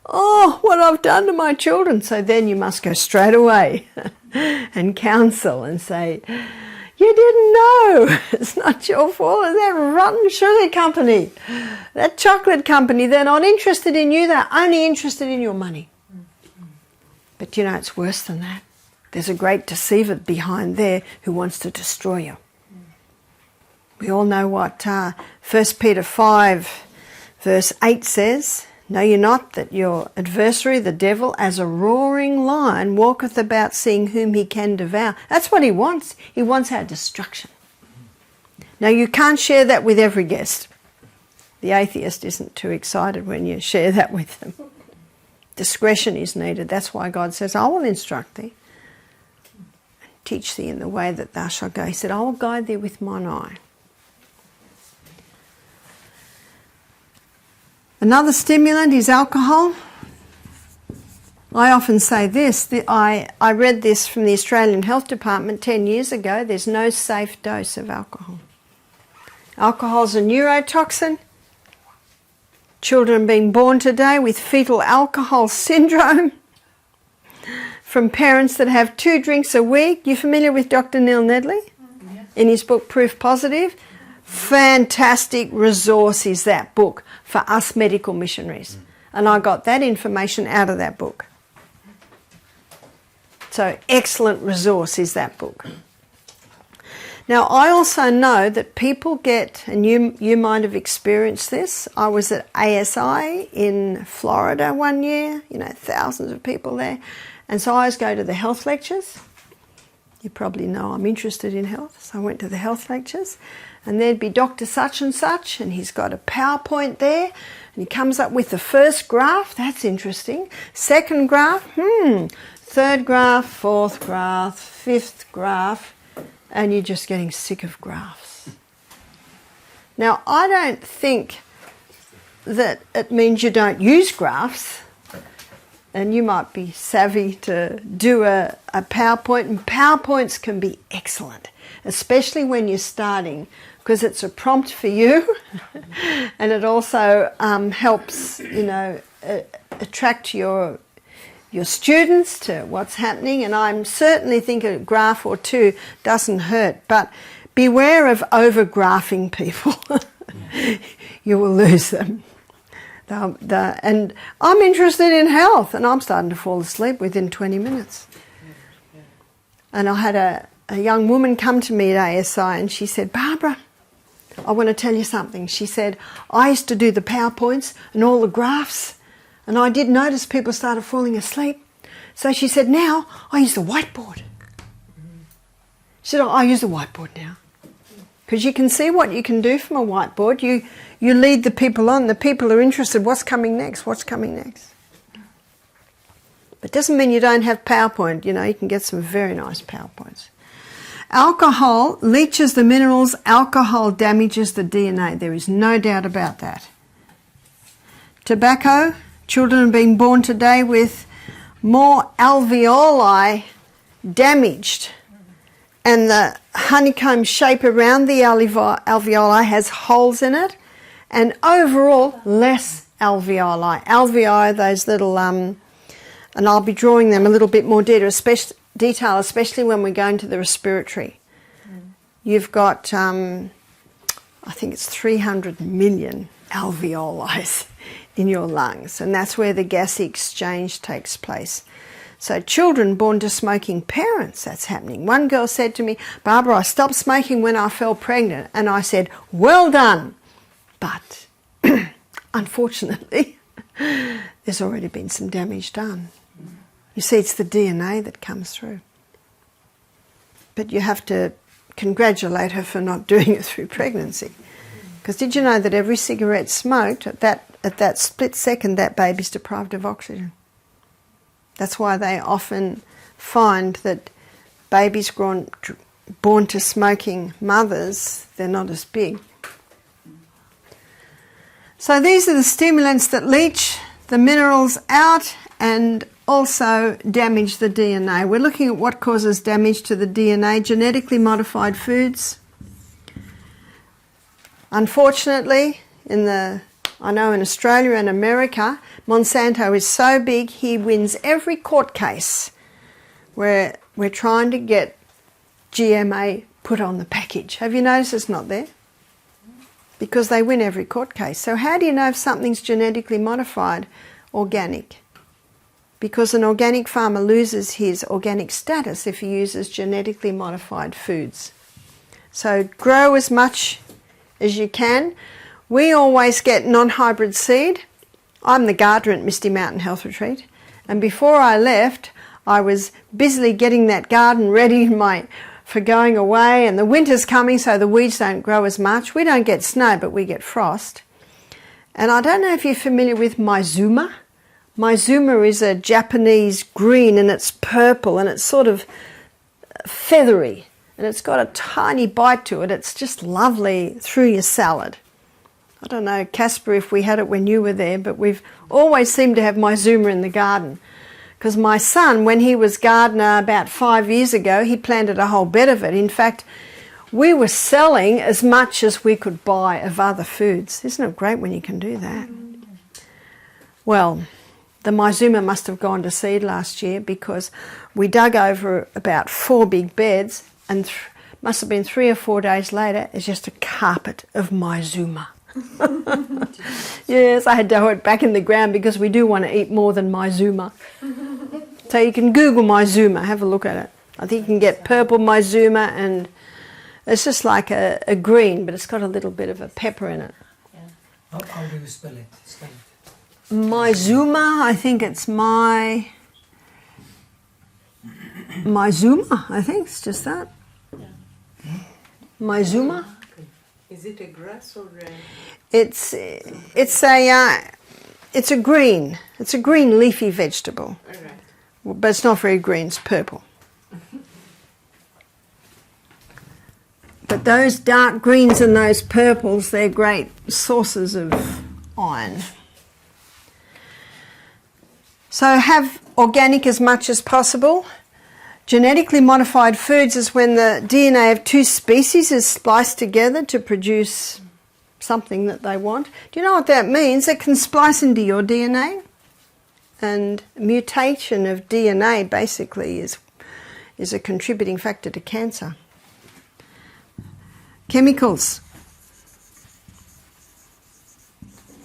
Oh, what I've done to my children. So then you must go straight away and counsel and say, you didn't know. It's not your fault. It's that rotten sugar company, that chocolate company. They're not interested in you. They're only interested in your money. But you know, it's worse than that. There's a great deceiver behind there who wants to destroy you. We all know what 1 Peter 5 verse 8 says. Know ye not that your adversary, the devil, as a roaring lion, walketh about seeing whom he can devour. That's what he wants. He wants our destruction. Now you can't share that with every guest. The atheist isn't too excited when you share that with them. Discretion is needed. That's why God says, I will instruct thee and teach thee in the way that thou shalt go. He said, I will guide thee with mine eye. Another stimulant is alcohol. I often say this, I read this from the Australian Health Department 10 years ago, there's no safe dose of alcohol. Alcohol is a neurotoxin. Children are being born today with fetal alcohol syndrome from parents that have 2 drinks a week. You familiar with Dr. Neil Nedley? Yes. In his book Proof Positive? Fantastic resource is that book for us medical missionaries. And I got that information out of that book. So excellent resource is that book. Now I also know that people get, and you might have experienced this, I was at ASI in Florida one year, you know, thousands of people there. And so I always go to the health lectures. You probably know I'm interested in health, so I went to the health lectures. And there'd be Dr. Such and Such, and he's got a PowerPoint there, and he comes up with the first graph, that's interesting. Second graph, third graph, fourth graph, fifth graph, and you're just getting sick of graphs. Now, I don't think that it means you don't use graphs, and you might be savvy to do a PowerPoint, and PowerPoints can be excellent, especially when you're starting, because it's a prompt for you and it also helps, you know, attract your students to what's happening. And I certainly think a graph or 2 doesn't hurt, but beware of over-graphing people. You will lose them. And I'm interested in health, and I'm starting to fall asleep within 20 minutes. And I had a young woman come to me at ASI and she said, Barbara, I want to tell you something. She said, I used to do the PowerPoints and all the graphs, and I did notice people started falling asleep. So she said, now I use the whiteboard. She said, I use the whiteboard now. Because you can see what you can do from a whiteboard. You lead the people on. The people are interested. What's coming next? What's coming next? But it doesn't mean you don't have PowerPoint. You know, you can get some very nice PowerPoints. Alcohol leaches the minerals. Alcohol damages the DNA. There is no doubt about that. Tobacco. Children are being born today with more alveoli damaged. And the honeycomb shape around the alveoli has holes in it. And overall, less alveoli. Alveoli are those little, and I'll be drawing them a little bit more detail, especially when we go into the respiratory. You've got, I think it's 300 million alveoli in your lungs, and that's where the gas exchange takes place. So children born to smoking parents, that's happening. One girl said to me, Barbara, I stopped smoking when I fell pregnant. And I said, well done. But unfortunately, there's already been some damage done. You see, it's the DNA that comes through. But you have to congratulate her for not doing it through pregnancy. Because did you know that every cigarette smoked, at that split second, that baby's deprived of oxygen? That's why they often find that babies born to smoking mothers, they're not as big. So these are the stimulants that leach the minerals out and also damage the DNA. We're looking at what causes damage to the DNA. Genetically modified foods. Unfortunately, I know in Australia and America, Monsanto is so big he wins every court case where we're trying to get GMA put on the package. Have you noticed it's not there? Because they win every court case. So how do you know if something's genetically modified? Organic. Because an organic farmer loses his organic status if he uses genetically modified foods. So grow as much as you can. We always get non-hybrid seed. I'm the gardener at Misty Mountain Health Retreat, and before I left I was busily getting that garden ready for going away, and the winter's coming so the weeds don't grow as much. We don't get snow but we get frost. And I don't know if you're familiar with Mizuma. Mizuma is a Japanese green and it's purple and it's sort of feathery and it's got a tiny bite to it. It's just lovely through your salad. I don't know, Casper, if we had it when you were there, but we've always seemed to have Mizuma in the garden. Because my son, when he was gardener about 5 years ago, he planted a whole bed of it. In fact, we were selling as much as we could buy of other foods. Isn't it great when you can do that? Well, the Mizuma must have gone to seed last year because we dug over about 4 big beds and must have been 3 or 4 days later, it's just a carpet of Mizuma. Yes, I had to hoe it back in the ground because we do want to eat more than Mizuma. So you can Google Mizuma, have a look at it. I think you can get purple Mizuma and it's just like a green, but it's got a little bit of a pepper in it. Yeah. How do you spell it? Mizuma, I think it's Mizuma, I think it's just that. Yeah. Mizuma. Is it a grass or a... It's a green. It's a green leafy vegetable. All right. But it's not very green, it's purple. But those dark greens and those purples, they're great sources of iron. So have organic as much as possible. Genetically modified foods is when the DNA of 2 species is spliced together to produce something that they want. Do you know what that means? It can splice into your DNA. And mutation of DNA basically is a contributing factor to cancer. Chemicals.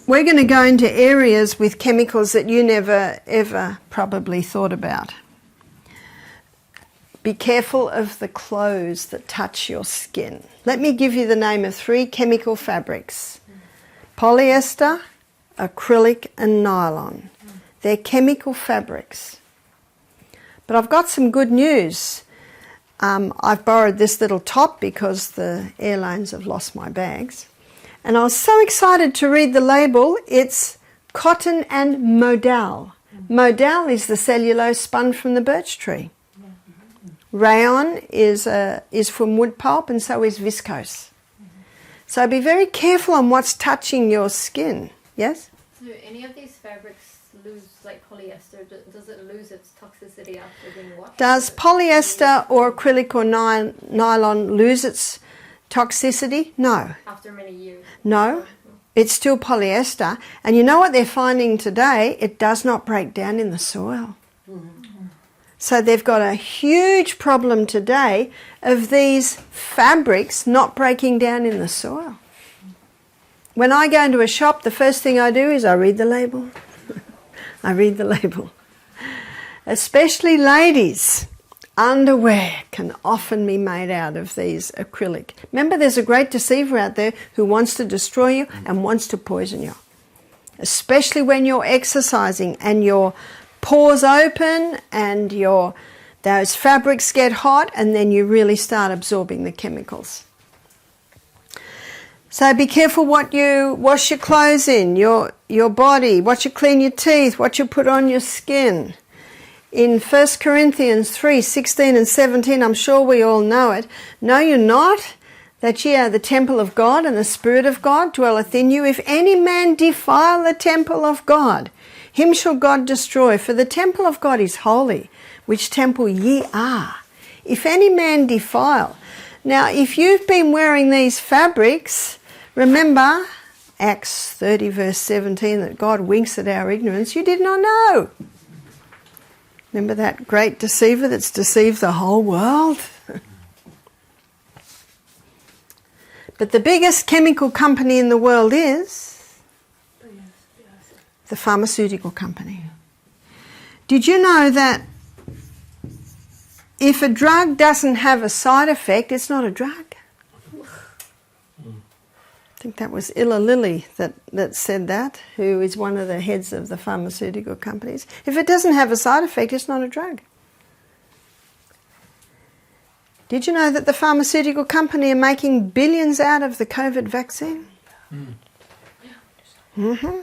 We're going to go into areas with chemicals that you never ever probably thought about. Be careful of the clothes that touch your skin. Let me give you the name of 3 chemical fabrics. Polyester, acrylic and nylon. They're chemical fabrics. But I've got some good news. I've borrowed this little top because the airlines have lost my bags. And I was so excited to read the label. It's cotton and modal. Modal is the cellulose spun from the birch tree. Rayon is from wood pulp and so is viscose. So be very careful on what's touching your skin. Yes? Do any of these fabrics lose, like polyester, does it lose its toxicity after being washed? Does polyester or acrylic or nylon lose its toxicity? No. After many years? No. It's still polyester. And you know what they're finding today? It does not break down in the soil. So they've got a huge problem today of these fabrics not breaking down in the soil. When I go into a shop, the first thing I do is I read the label. I read the label. especially ladies. Underwear can often be made out of these acrylic. Remember, there's a great deceiver out there who wants to destroy you and wants to poison you. Especially when you're exercising and your pores open and those fabrics get hot, and then you really start absorbing the chemicals. So be careful what you wash your clothes in, your body, what you clean your teeth, what you put on your skin. In 1 Corinthians 3:16 and 17, I'm sure we all know it. Know you not that ye are the temple of God, and the Spirit of God dwelleth in you? If any man defile the temple of God, him shall God destroy. For the temple of God is holy, which temple ye are. If any man defile. Now, if you've been wearing these fabrics, remember Acts 30 verse 17, that God winks at our ignorance. You did not know. Remember that great deceiver that's deceived the whole world? But the biggest chemical company in the world is the pharmaceutical company. Did you know that if a drug doesn't have a side effect, it's not a drug? I think that was Illa Lilly that said that, who is one of the heads of the pharmaceutical companies. If it doesn't have a side effect, it's not a drug. Did you know that the pharmaceutical company are making billions out of the COVID vaccine? Mm-hmm.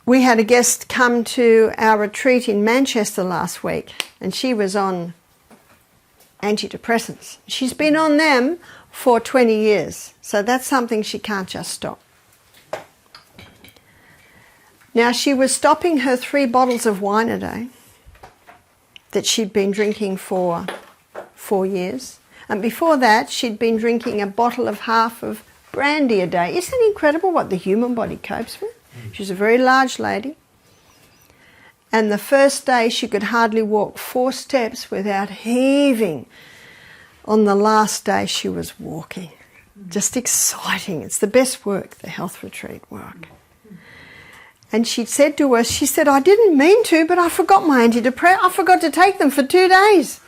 We had a guest come to our retreat in Manchester last week, and she was on antidepressants. She's been on them for 20 years, so that's something she can't just stop. Now, she was stopping her 3 bottles of wine a day that she'd been drinking for 4 years, and before that she'd been drinking a bottle of half of brandy a day. Isn't it incredible what the human body copes with? She's a very large lady, and the first day she could hardly walk 4 steps without heaving. On the last day she was walking. Just exciting. It's the best work, the health retreat work. And she said to us, she said, I didn't mean to, but I forgot my antidepressants. I forgot to take them for 2 days.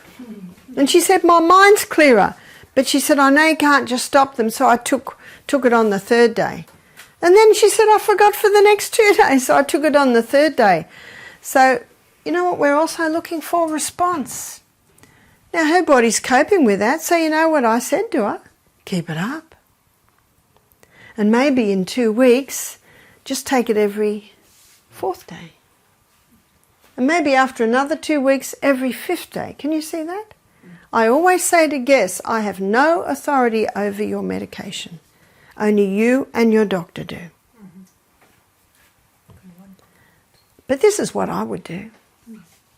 And she said, my mind's clearer. But she said, I know you can't just stop them, so I took it on the 3rd day. And then she said, I forgot for the next 2 days, so I took it on the 3rd day. So, you know what, we're also looking for? Response. Now, her body's coping with that, so you know what I said to her? Keep it up. And maybe in 2 weeks, just take it every 4th day. And maybe after another 2 weeks, every 5th day. Can you see that? I always say to guests, I have no authority over your medication. Only you and your doctor do. But this is what I would do.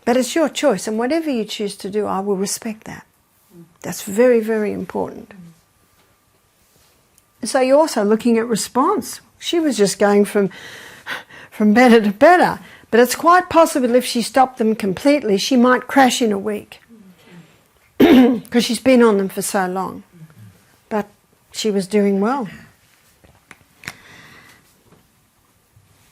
But it's your choice, and whatever you choose to do, I will respect that. That's very, very important. So you're also looking at response. She was just going from better to better. But it's quite possible if she stopped them completely, she might crash in a week. Because she's been on them for so long. But she was doing well.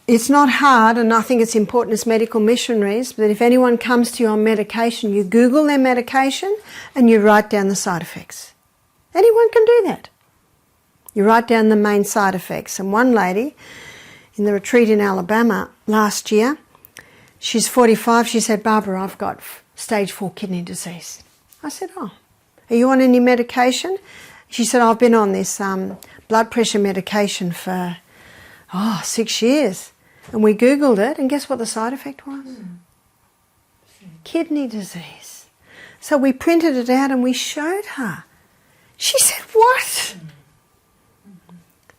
It's not hard, and I think it's important as medical missionaries, that if anyone comes to you on medication, you Google their medication and you write down the side effects. Anyone can do that. You write down the main side effects. And one lady in the retreat in Alabama last year, she's 45, she said, Barbara, I've got stage 4 kidney disease. I said, oh, are you on any medication? She said, I've been on this blood pressure medication for 6 years. And we Googled it, and guess what the side effect was? Kidney disease. So we printed it out and we showed her. She said, what?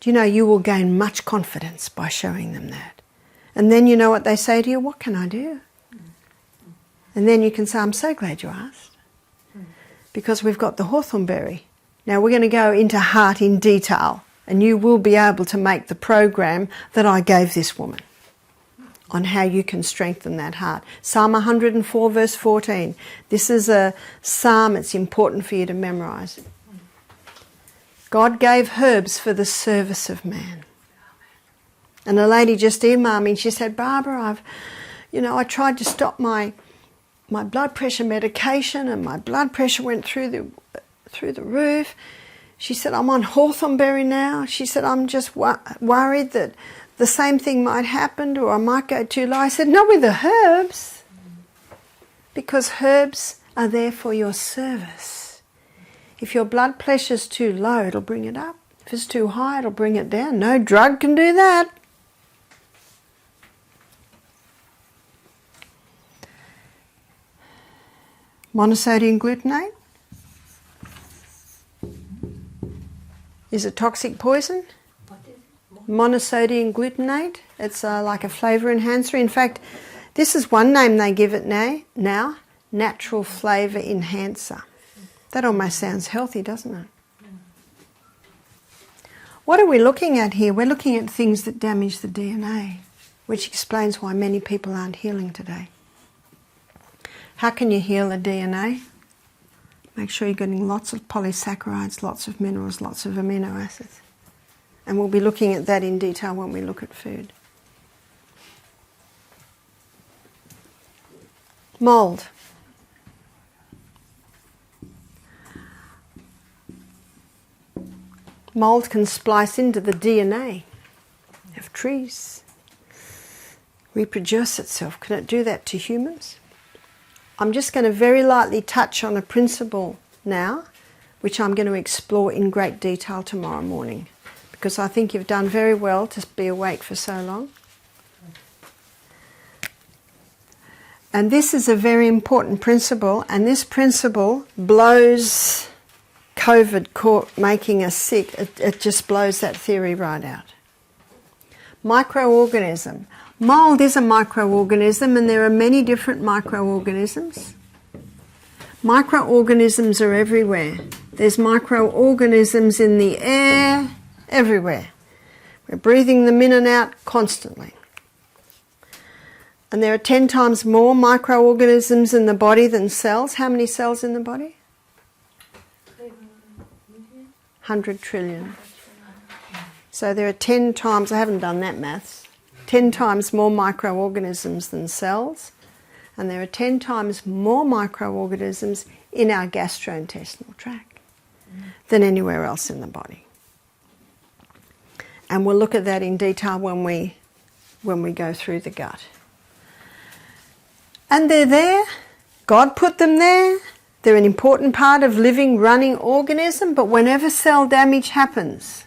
Do you know, you will gain much confidence by showing them that. And then you know what they say to you, what can I do? And then you can say, I'm so glad you asked. Because we've got the hawthorn berry. Now we're going to go into heart in detail, and you will be able to make the program that I gave this woman on how you can strengthen that heart. Psalm 104 verse 14. This is a psalm, it's important for you to memorise. God gave herbs for the service of man. And a lady just emailed me and she said, Barbara, I tried to stop my blood pressure medication and my blood pressure went through the roof. She said, I'm on hawthornberry now. She said, I'm just worried that the same thing might happen or I might go too low. I said, not with the herbs, because herbs are there for your service. If your blood pressure's too low, it'll bring it up. If it's too high, it'll bring it down. No drug can do that. Monosodium glutamate is a toxic poison. What is it? Monosodium glutamate. It's like a flavour enhancer. In fact, this is one name they give it now. Natural flavour enhancer. That almost sounds healthy, doesn't it? What are we looking at here? We're looking at things that damage the DNA, which explains why many people aren't healing today. How can you heal the DNA? Make sure you're getting lots of polysaccharides, lots of minerals, lots of amino acids. And we'll be looking at that in detail when we look at food. Mold. Mold can splice into the DNA of trees, reproduce itself. Can it do that to humans? I'm just going to very lightly touch on a principle now, which I'm going to explore in great detail tomorrow morning, because I think you've done very well to be awake for so long. And this is a very important principle, and this principle blows COVID making us sick. It just blows that theory right out. Microorganism. Mold is a microorganism, and there are many different microorganisms. Microorganisms are everywhere. There's microorganisms in the air, everywhere. We're breathing them in and out constantly. And there are 10 times more microorganisms in the body than cells. How many cells in the body? 100 trillion. So there are 10 times, I haven't done that maths, 10 times more microorganisms than cells, and there are 10 times more microorganisms in our gastrointestinal tract than anywhere else in the body. And we'll look at that in detail when we go through the gut. And they're there. God put them there. They're an important part of living, running organism, but whenever cell damage happens,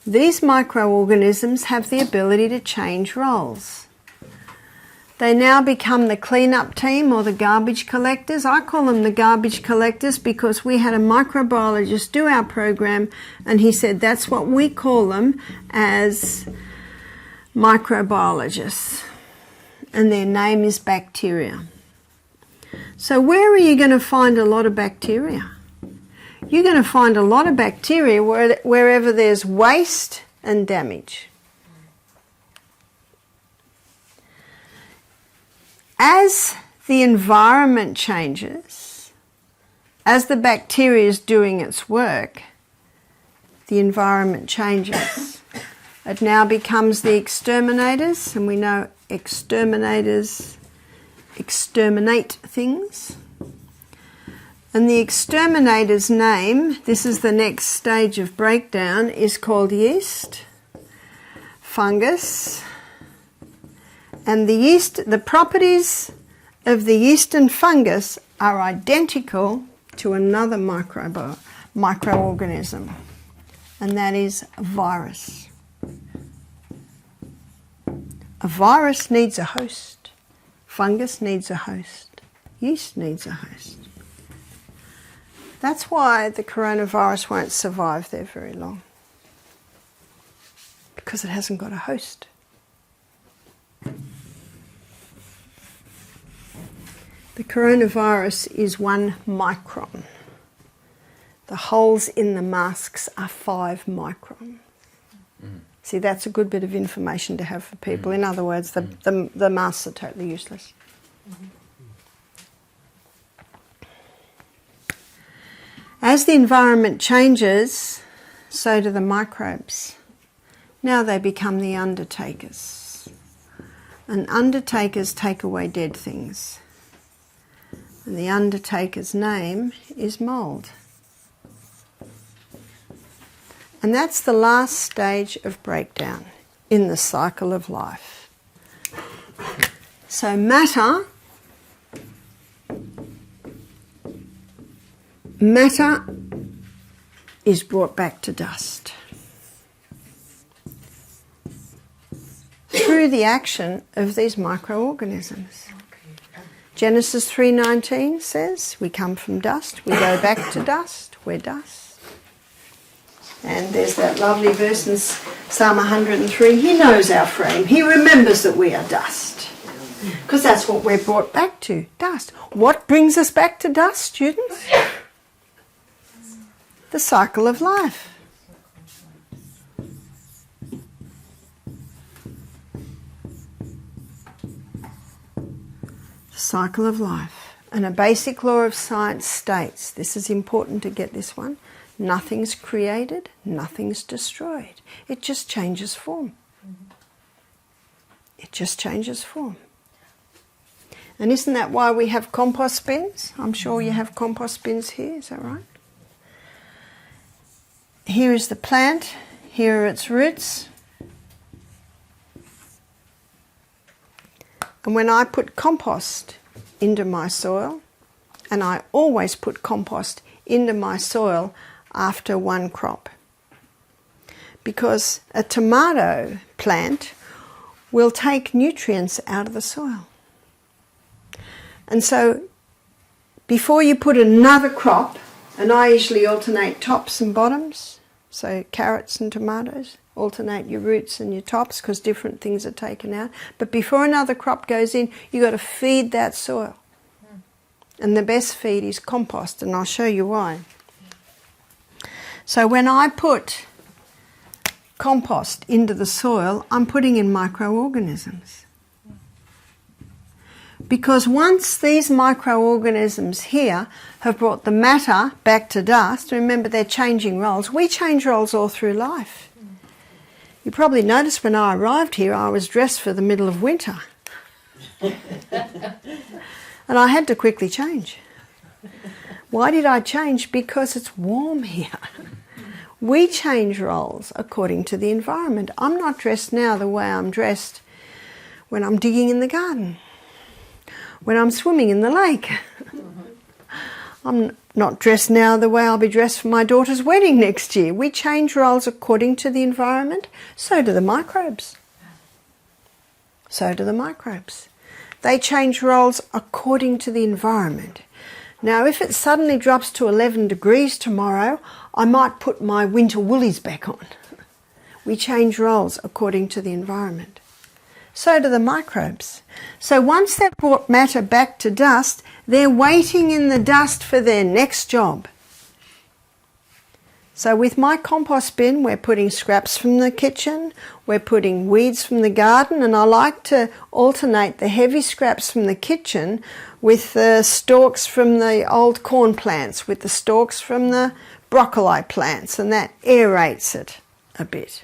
these microorganisms have the ability to change roles. They now become the clean-up team or the garbage collectors. I call them the garbage collectors because we had a microbiologist do our program and he said that's what we call them as microbiologists. And their name is bacteria. So where are you going to find a lot of bacteria? You're going to find a lot of bacteria wherever there's waste and damage. As the environment changes, as the bacteria is doing its work, the environment changes. It now becomes the exterminators, and we know exterminators exterminate things. And the exterminator's name, this is the next stage of breakdown, is called yeast, fungus. And the yeast, the properties of the yeast and fungus are identical to another microorganism, and that is a virus. A virus needs a host. Fungus needs a host. Yeast needs a host. That's why the coronavirus won't survive there very long, because it hasn't got a host. The coronavirus is 1 micron. The holes in the masks are 5 microns. See, that's a good bit of information to have for people. In other words, the masks are totally useless. As the environment changes, so do the microbes. Now they become the undertakers. And undertakers take away dead things. And the undertaker's name is mould. And that's the last stage of breakdown in the cycle of life. So matter is brought back to dust through the action of these microorganisms. Genesis 3:19 says we come from dust, we go back to dust, we're dust. And there's that lovely verse in Psalm 103, he knows our frame, he remembers that we are dust. Because that's what we're brought back to, dust. What brings us back to dust, students? The cycle of life. The cycle of life. And a basic law of science states, this is important to get this one, nothing's created, nothing's destroyed. It just changes form. It just changes form. And isn't that why we have compost bins? I'm sure you have compost bins here, is that right? Here is the plant, here are its roots. And when I put compost into my soil, and I always put compost into my soil after one crop, because a tomato plant will take nutrients out of the soil. And so before you put another crop, and I usually alternate tops and bottoms, so carrots and tomatoes, alternate your roots and your tops because different things are taken out. But before another crop goes in, you've got to feed that soil. And the best feed is compost, and I'll show you why. So when I put compost into the soil, I'm putting in microorganisms. Because once these microorganisms here have brought the matter back to dust, remember they're changing roles. We change roles all through life. You probably noticed when I arrived here I was dressed for the middle of winter. And I had to quickly change. Why did I change? Because it's warm here. We change roles according to the environment. I'm not dressed now the way I'm dressed when I'm digging in the garden, when I'm swimming in the lake. I'm not dressed now the way I'll be dressed for my daughter's wedding next year. We change roles according to the environment. So do the microbes. So do the microbes. They change roles according to the environment. Now, if it suddenly drops to 11 degrees tomorrow, I might put my winter woolies back on. We change roles according to the environment. So do the microbes. So once they've brought matter back to dust, they're waiting in the dust for their next job. So with my compost bin, we're putting scraps from the kitchen, we're putting weeds from the garden, and I like to alternate the heavy scraps from the kitchen with the stalks from the old corn plants, with the stalks from the broccoli plants, and that aerates it a bit.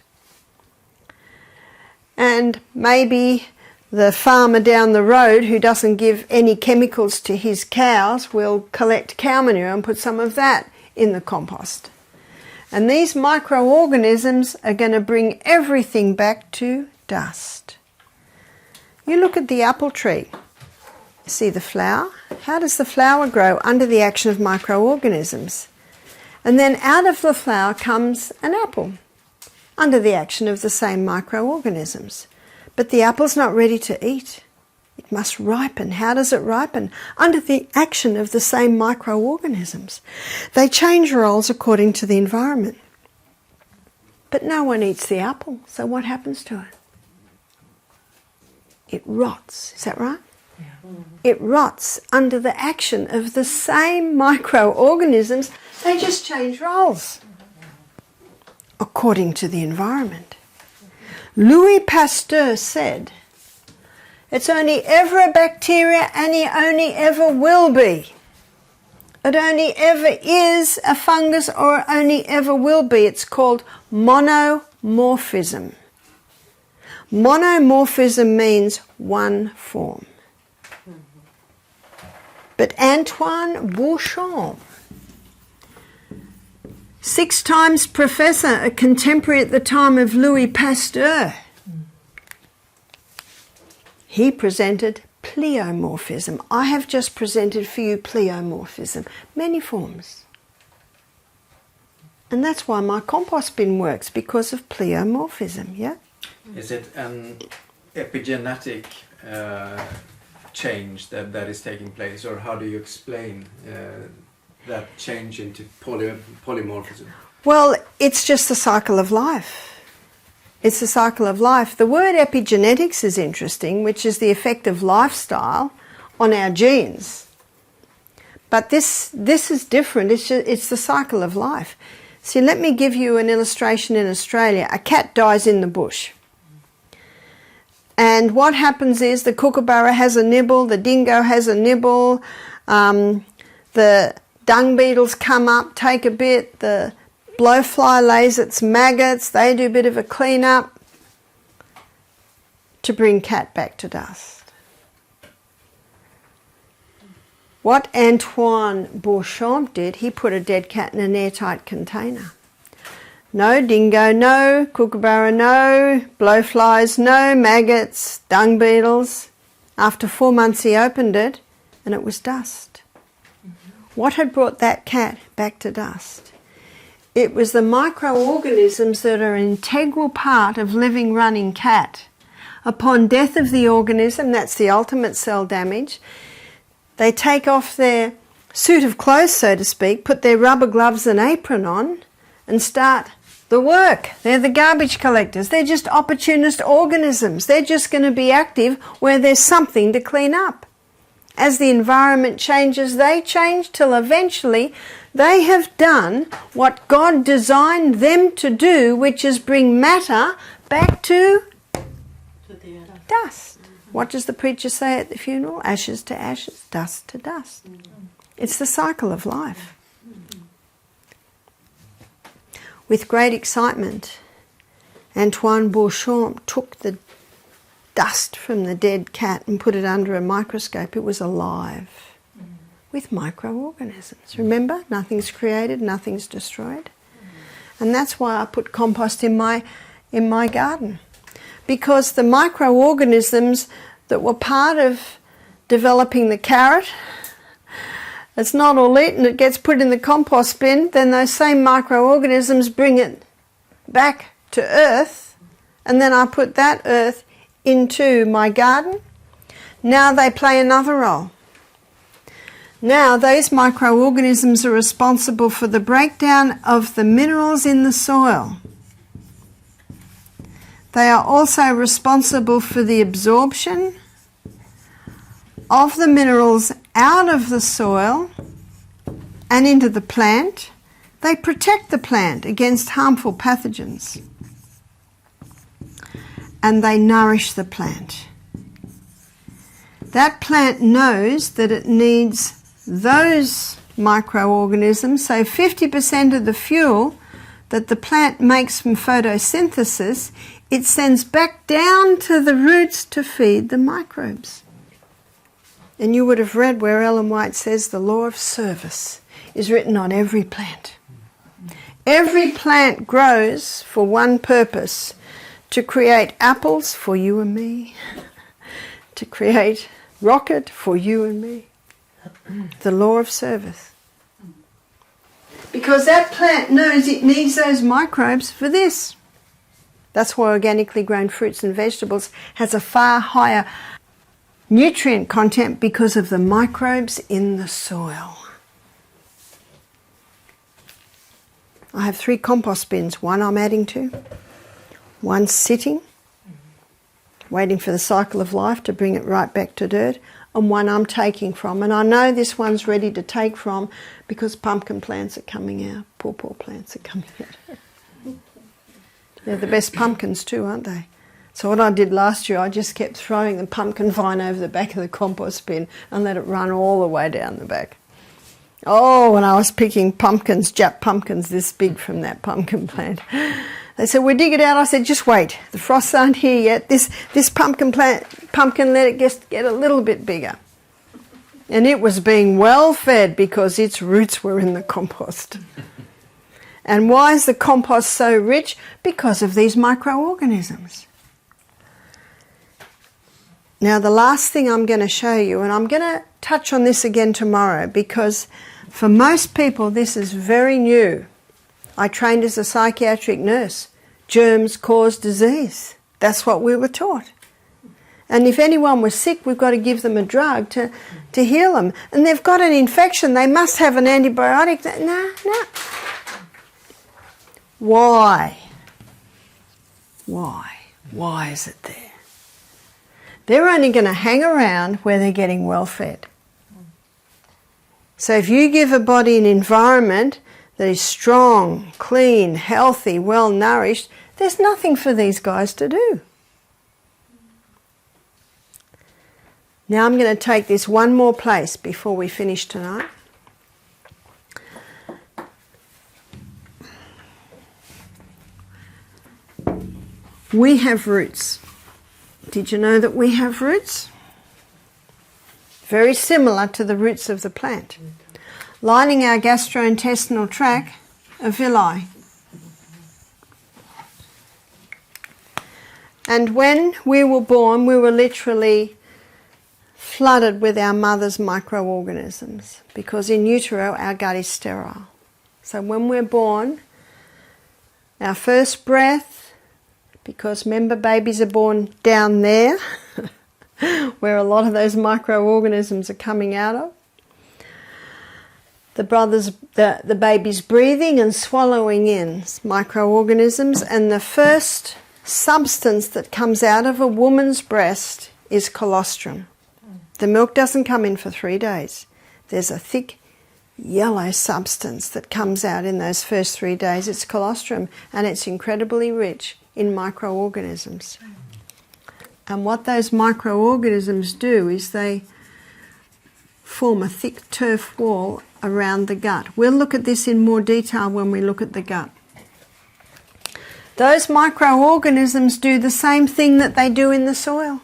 And maybe the farmer down the road who doesn't give any chemicals to his cows will collect cow manure and put some of that in the compost. And these microorganisms are going to bring everything back to dust. You look at the apple tree. See the flower? How does the flower grow? Under the action of microorganisms. And then out of the flower comes an apple, under the action of the same microorganisms. But the apple's not ready to eat. It must ripen. How does it ripen? Under the action of the same microorganisms. They change roles according to the environment. But no one eats the apple, so what happens to it? It rots. Is that right? Yeah. It rots under the action of the same microorganisms. They just change roles according to the environment. Louis Pasteur said, it's only ever a bacteria and it only ever will be. It only ever is a fungus or it only ever will be. It's called monomorphism. Monomorphism means one form. But Antoine Beauchamp, 6 times professor, a contemporary at the time of Louis Pasteur, he presented pleomorphism. I have just presented for you pleomorphism, many forms. And that's why my compost bin works, because of pleomorphism, yeah? Is it an epigenetic change that is taking place, or how do you explain that change into polymorphism? Well, it's just the cycle of life. It's the cycle of life. The word epigenetics is interesting, which is the effect of lifestyle on our genes. But this is different. It's the cycle of life. See, let me give you an illustration in Australia. A cat dies in the bush. And what happens is the kookaburra has a nibble, the dingo has a nibble, the dung beetles come up, take a bit, the blowfly lays its maggots, they do a bit of a clean up to bring cat back to dust. What Antoine Beauchamp did, he put a dead cat in an airtight container. No dingo, no kookaburra, no blowflies, no maggots, dung beetles. After 4 months he opened it and it was dust. What had brought that cat back to dust? It was the microorganisms that are an integral part of living, running cat. Upon death of the organism, that's the ultimate cell damage, they take off their suit of clothes, so to speak, put their rubber gloves and apron on and start the work. They're the garbage collectors. They're just opportunist organisms. They're just going to be active where there's something to clean up. As the environment changes, they change till eventually they have done what God designed them to do, which is bring matter back to dust. What does the preacher say at the funeral? Ashes to ashes, dust to dust. It's the cycle of life. With great excitement, Antoine Beauchamp took the dust from the dead cat and put it under a microscope. It was alive with microorganisms. Remember, nothing's created, nothing's destroyed. And that's why I put compost in my garden. Because the microorganisms that were part of developing the carrot, it's not all eaten, it gets put in the compost bin, then those same microorganisms bring it back to earth, and then I put that earth into my garden. Now they play another role. Now those microorganisms are responsible for the breakdown of the minerals in the soil. They are also responsible for the absorption of the minerals out of the soil and into the plant. They protect the plant against harmful pathogens. And they nourish the plant. That plant knows that it needs those microorganisms, so 50% of the fuel that the plant makes from photosynthesis, it sends back down to the roots to feed the microbes. And you would have read where Ellen White says the law of service is written on every plant. Every plant grows for one purpose, to create apples for you and me, to create rocket for you and me. The law of service. Because that plant knows it needs those microbes for this. That's why organically grown fruits and vegetables has a far higher nutrient content, because of the microbes in the soil. I have 3 compost bins. One I'm adding to, one sitting, waiting for the cycle of life to bring it right back to dirt, and one I'm taking from. And I know this one's ready to take from because pumpkin plants are coming out. Poor plants are coming out. They're the best pumpkins too, aren't they? So what I did last year, I just kept throwing the pumpkin vine over the back of the compost bin and let it run all the way down the back. Oh, when I was picking pumpkins, Jap pumpkins this big from that pumpkin plant. They said, we dig it out. I said, just wait. The frosts aren't here yet. This pumpkin, let it get a little bit bigger. And it was being well fed because its roots were in the compost. And why is the compost so rich? Because of these microorganisms. Now the last thing I'm going to show you, and I'm going to touch on this again tomorrow, because for most people this is very new. I trained as a psychiatric nurse. Germs cause disease. That's what we were taught. And if anyone was sick, we've got to give them a drug to heal them. And they've got an infection, they must have an antibiotic. No. Why? Why is it there? They're only going to hang around where they're getting well fed. So if you give a body an environment that is strong, clean, healthy, well nourished, there's nothing for these guys to do. Now I'm going to take this one more place before we finish tonight. We have roots. Did you know that we have roots? Very similar to the roots of the plant. Lining our gastrointestinal tract are villi. And when we were born, we were literally flooded with our mother's microorganisms, because in utero our gut is sterile. So when we're born, our first breath, because remember babies are born down there where a lot of those microorganisms are coming out of, the baby's breathing and swallowing in microorganisms, and the first substance that comes out of a woman's breast is colostrum. The milk doesn't come in for 3 days. There's a thick yellow substance that comes out in those first 3 days. It's colostrum, and it's incredibly rich in microorganisms. And what those microorganisms do is they form a thick turf wall around the gut. We'll look at this in more detail when we look at the gut. Those microorganisms do the same thing that they do in the soil.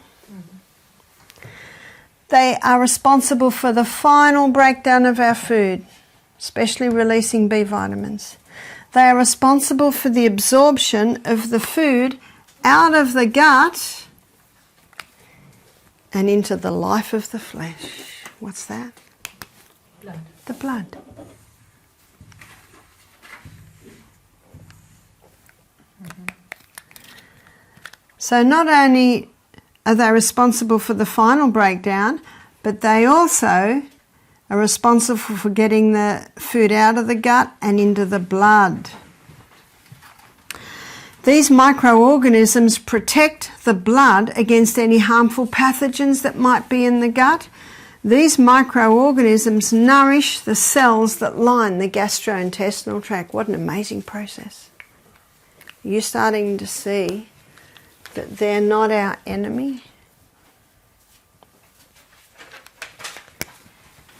They are responsible for the final breakdown of our food, especially releasing B vitamins. They are responsible for the absorption of the food out of the gut and into the life of the flesh. What's that? Blood. The blood. So not only are they responsible for the final breakdown, but they also are responsible for getting the food out of the gut and into the blood. These microorganisms protect the blood against any harmful pathogens that might be in the gut. These microorganisms nourish the cells that line the gastrointestinal tract. What an amazing process. You're starting to see that they're not our enemy.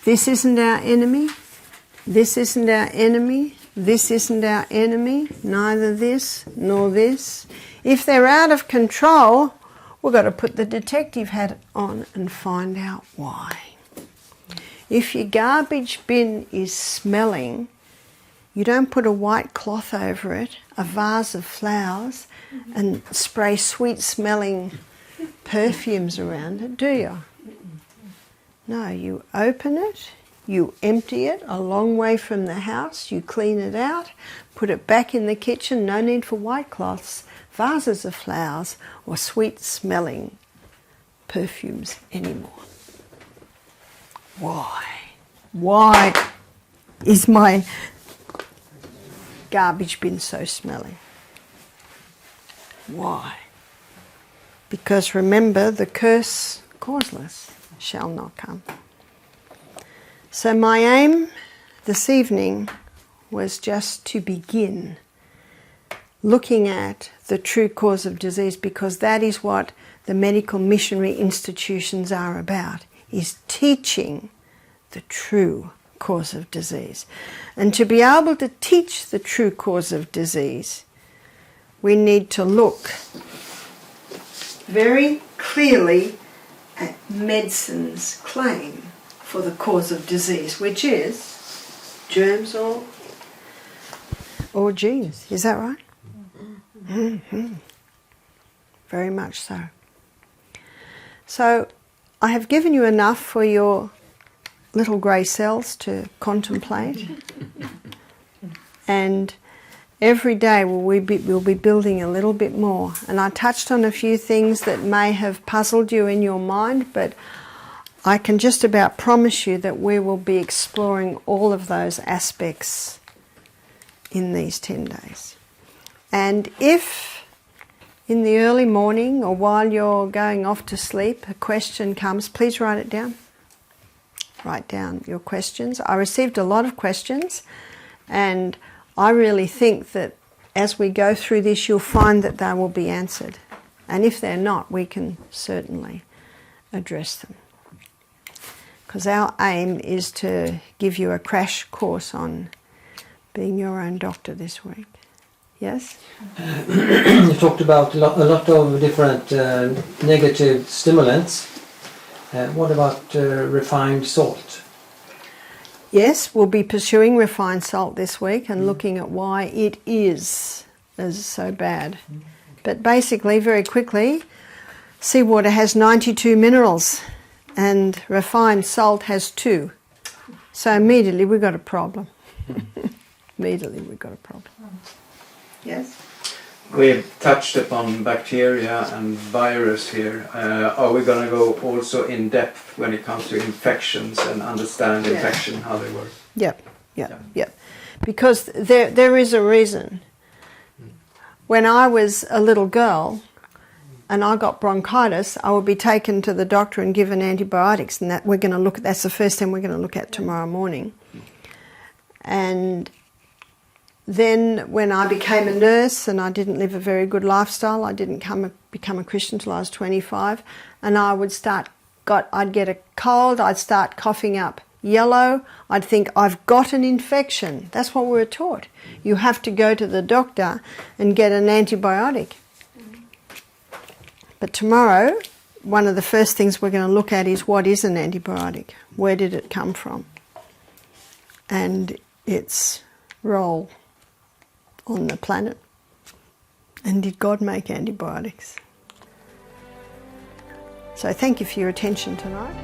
This isn't our enemy. This isn't our enemy. This isn't our enemy. Neither this nor this. If they're out of control, we've got to put the detective hat on and find out why. If your garbage bin is smelling, you don't put a white cloth over it, a vase of flowers, and spray sweet-smelling perfumes around it, do you? No, you open it, you empty it a long way from the house, you clean it out, put it back in the kitchen, no need for white cloths, vases of flowers, or sweet-smelling perfumes anymore. Why? Why is my garbage bin so smelly? Why? Because remember, the curse causeless shall not come. So my aim this evening was just to begin looking at the true cause of disease, because that is what the medical missionary institutions are about, is teaching the true cause of disease. And to be able to teach the true cause of disease, we need to look very clearly at medicine's claim for the cause of disease, which is germs or genes. Is that right? Mm-hmm. Very much so. So I have given you enough for your little grey cells to contemplate. And every day we'll be building a little bit more. And I touched on a few things that may have puzzled you in your mind, but I can just about promise you that we will be exploring all of those aspects in these 10 days. And if in the early morning or while you're going off to sleep a question comes, please write it down. Write down your questions. I received a lot of questions, and I really think that as we go through this, you'll find that they will be answered. And if they're not, we can certainly address them. Because our aim is to give you a crash course on being your own doctor this week. Yes? You talked about a lot of different negative stimulants. What about refined salt? Yes, we'll be pursuing refined salt this week and looking at why it is so bad. But basically, very quickly, seawater has 92 minerals and refined salt has 2. So immediately we've got a problem. Immediately we've got a problem. Yes? We've touched upon bacteria and virus here. Are we going to go also in depth when it comes to infections and understand infection, how they work? Yep. Because there is a reason. When I was a little girl and I got bronchitis, I would be taken to the doctor and given antibiotics, and that's the first thing we're going to look at tomorrow morning. And then when I became a nurse and I didn't live a very good lifestyle, I didn't become a Christian till I was 25, and I'd get a cold, I'd start coughing up yellow, I'd think I've got an infection. That's what we were taught. You have to go to the doctor and get an antibiotic. But tomorrow, one of the first things we're going to look at is what is an antibiotic? Where did it come from? And its role on the planet. And did God make antibiotics? So thank you for your attention tonight.